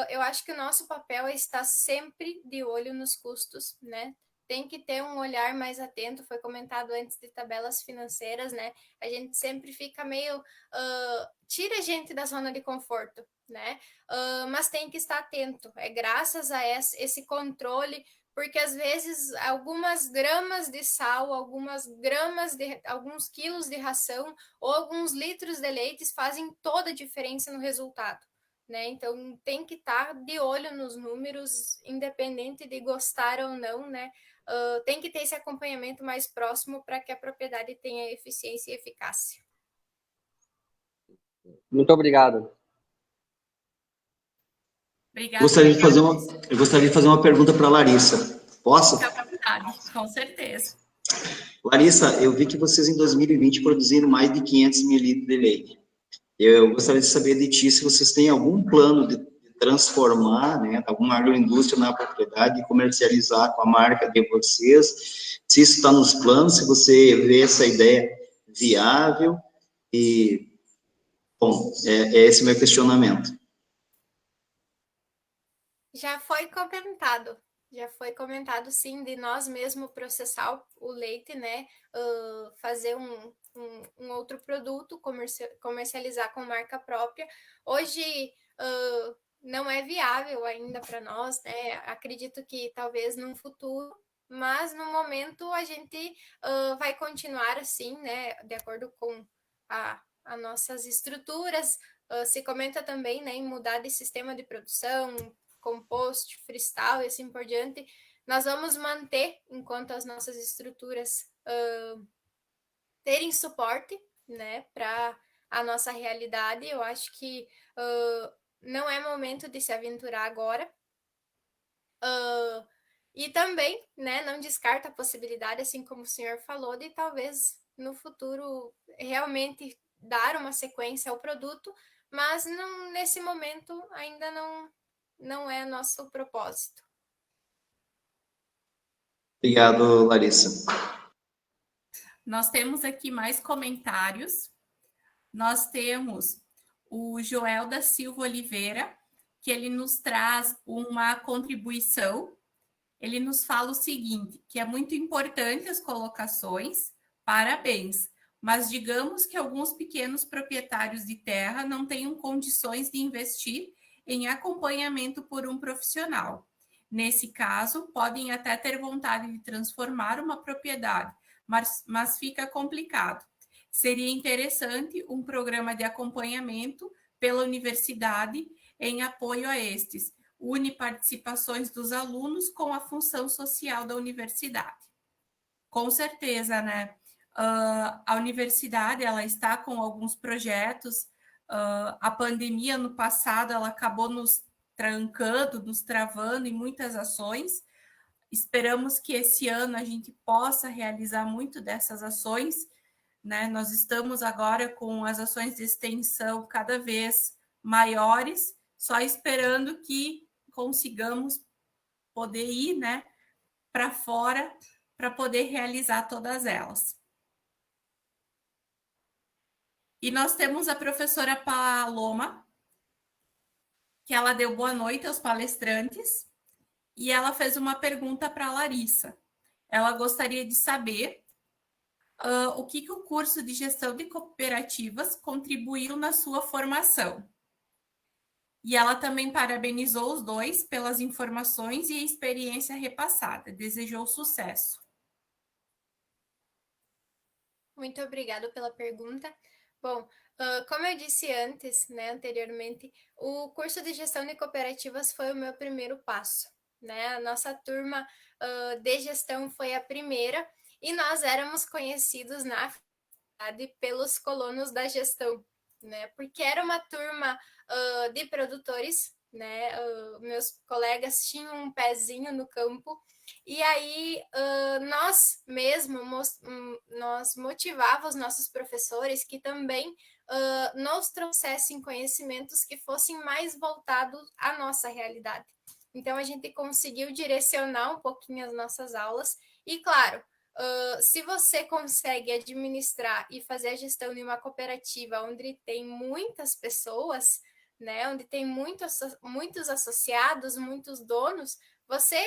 eu acho que o nosso papel é estar sempre de olho nos custos, né? Tem que ter um olhar mais atento, foi comentado antes de tabelas financeiras, né? A gente sempre fica meio. Tira a gente da zona de conforto, né? Mas tem que estar atento. É graças a esse controle, porque às vezes algumas gramas de sal, alguns quilos de ração ou alguns litros de leite fazem toda a diferença no resultado. Né? Então tem que estar de olho nos números, independente de gostar ou não, né? Tem que ter esse acompanhamento mais próximo para que a propriedade tenha eficiência e eficácia. Muito obrigado. Obrigada. Eu gostaria de fazer uma pergunta para a Larissa. Posso? Fica à vontade, com certeza. Larissa, eu vi que vocês em 2020 produziram mais de 500 mil litros de leite. Eu gostaria de saber de ti se vocês têm algum plano de transformar, né, alguma agroindústria na propriedade e comercializar com a marca de vocês, se isso está nos planos, se você vê essa ideia viável e, bom, é esse meu questionamento. Já foi comentado sim, de nós mesmo processar o leite, né? Fazer um outro produto, comercializar com marca própria. Hoje não é viável ainda para nós, né? Acredito que talvez no futuro, mas no momento a gente vai continuar assim, né? De acordo com as nossas estruturas. Se comenta também, né, em mudar de sistema de produção, compost, freestyle e assim por diante, nós vamos manter enquanto as nossas estruturas terem suporte, né, para a nossa realidade. Eu acho que não é momento de se aventurar agora. E também, né, não descarta a possibilidade, assim como o senhor falou, de talvez no futuro realmente dar uma sequência ao produto, mas não, nesse momento ainda não é nosso propósito. Obrigado, Larissa. Nós temos aqui mais comentários. Nós temos o Joel da Silva Oliveira, que ele nos traz uma contribuição. Ele nos fala o seguinte, que é muito importante as colocações, parabéns, mas digamos que alguns pequenos proprietários de terra não tenham condições de investir em acompanhamento por um profissional. Nesse caso, podem até ter vontade de transformar uma propriedade, mas fica complicado. Seria interessante um programa de acompanhamento pela universidade em apoio a estes, une participações dos alunos com a função social da universidade. Com certeza, né? A universidade ela está com alguns projetos. A pandemia no passado ela acabou nos trancando, nos travando em muitas ações. Esperamos que esse ano a gente possa realizar muito dessas ações, né? Nós estamos agora com as ações de extensão cada vez maiores, só esperando que consigamos poder ir, né, para fora para poder realizar todas elas. E nós temos a professora Paloma, que ela deu boa noite aos palestrantes e ela fez uma pergunta para a Larissa. Ela gostaria de saber o que o curso de gestão de cooperativas contribuiu na sua formação. E ela também parabenizou os dois pelas informações e a experiência repassada. Desejou sucesso. Muito obrigada pela pergunta. Bom, Como eu disse antes, né, anteriormente, o curso de gestão de cooperativas foi o meu primeiro passo, né? A nossa turma de gestão foi a primeira e nós éramos conhecidos na faculdade pelos colonos da gestão, né? Porque era uma turma de produtores, né? Meus colegas tinham um pezinho no campo e aí nós mesmos nós motivávamos os nossos professores que também nos trouxessem conhecimentos que fossem mais voltados à nossa realidade. Então, a gente conseguiu direcionar um pouquinho as nossas aulas e, claro, se você consegue administrar e fazer a gestão de uma cooperativa onde tem muitas pessoas, né, onde tem muitos associados, muitos donos, você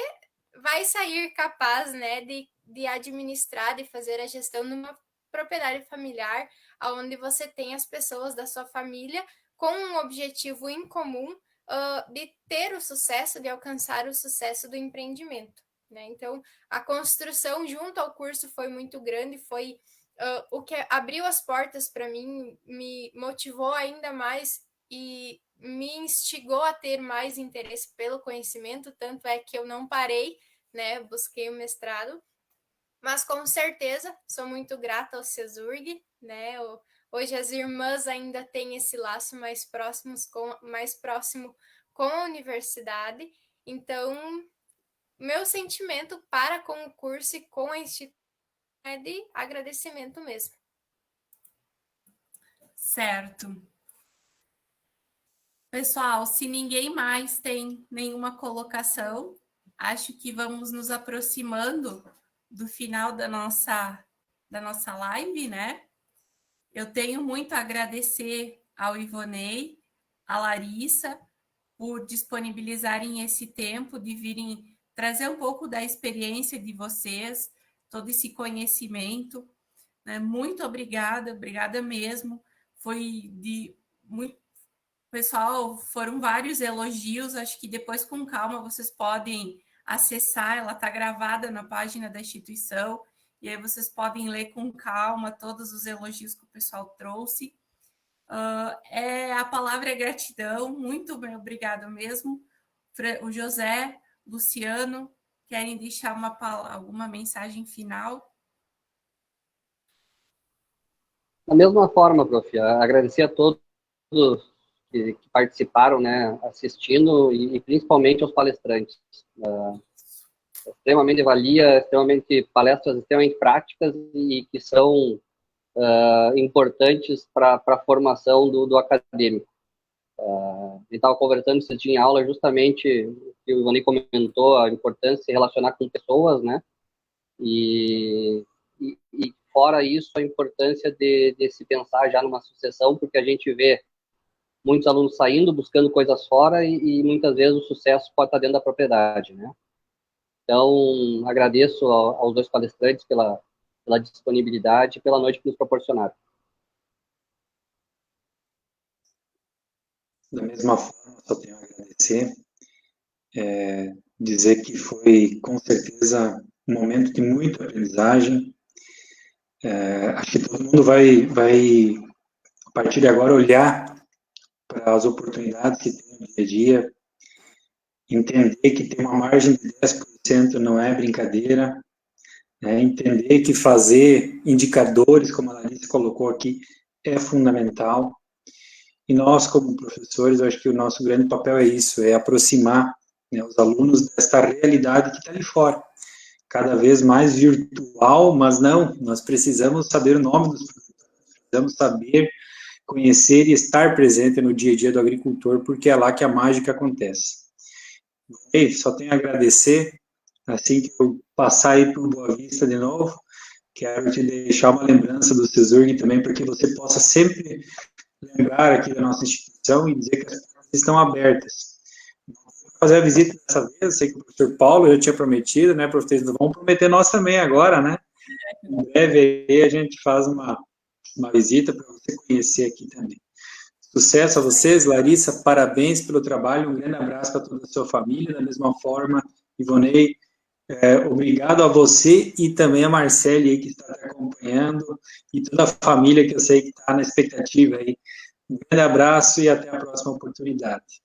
vai sair capaz, né, de administrar, de fazer a gestão numa propriedade familiar, onde você tem as pessoas da sua família com um objetivo em comum de ter o sucesso, de alcançar o sucesso do empreendimento, né? Então, a construção junto ao curso foi muito grande, foi o que abriu as portas para mim, me motivou ainda mais e me instigou a ter mais interesse pelo conhecimento, tanto é que eu não parei, né? Busquei o mestrado, mas com certeza sou muito grata ao CESURG, né? Hoje as irmãs ainda têm esse laço mais próximo com a universidade, então meu sentimento para com o curso e com a instituição é de agradecimento mesmo. Certo. Pessoal, se ninguém mais tem nenhuma colocação, acho que vamos nos aproximando do final da nossa live, né? Eu tenho muito a agradecer ao Ivonei, à Larissa, por disponibilizarem esse tempo de virem trazer um pouco da experiência de vocês, todo esse conhecimento, né? Muito obrigada mesmo. Foi de muito... Pessoal, foram vários elogios, acho que depois com calma vocês podem acessar, ela está gravada na página da instituição, e aí vocês podem ler com calma todos os elogios que o pessoal trouxe. A palavra é gratidão, muito obrigado mesmo. O José, Luciano, querem deixar alguma mensagem final? Da mesma forma, prof, agradecer a todos que participaram, né, assistindo, e principalmente aos palestrantes. Extremamente valia, palestras extremamente práticas e que são importantes para a formação do acadêmico. A gente estava conversando esse dia em aula justamente o que o Ivonei comentou, a importância de se relacionar com pessoas, né? E fora isso, a importância de se pensar já numa sucessão, porque a gente vê muitos alunos saindo, buscando coisas fora e muitas vezes o sucesso pode estar dentro da propriedade, né? Então, agradeço aos dois palestrantes pela disponibilidade e pela noite que nos proporcionaram. Da mesma forma, só tenho a agradecer, dizer que foi, com certeza, um momento de muita aprendizagem. Acho que todo mundo vai, a partir de agora, olhar para as oportunidades que tem no dia a dia, entender que tem uma margem de 10% não é brincadeira, né? Entender que fazer indicadores, como a Larissa colocou aqui, é fundamental. E nós, como professores, eu acho que o nosso grande papel é isso, é aproximar, né, os alunos desta realidade que está ali fora. Cada vez mais virtual, mas não, nós precisamos saber o nome dos produtores, precisamos saber, conhecer e estar presente no dia a dia do agricultor, porque é lá que a mágica acontece. E só tenho a agradecer, assim que eu passar aí para o Boa Vista de novo, quero te deixar uma lembrança do CESURG também, para que você possa sempre lembrar aqui da nossa instituição e dizer que as portas estão abertas. Vou fazer a visita dessa vez, sei que o professor Paulo já tinha prometido, né, professores, vamos prometer nós também agora, né? Em breve aí a gente faz uma visita para você conhecer aqui também. Sucesso a vocês, Larissa, parabéns pelo trabalho, um grande abraço para toda a sua família, da mesma forma, Ivonei, Obrigado a você e também a Marcele aí que está te acompanhando e toda a família que eu sei que está na expectativa aí. Um grande abraço e até a próxima oportunidade.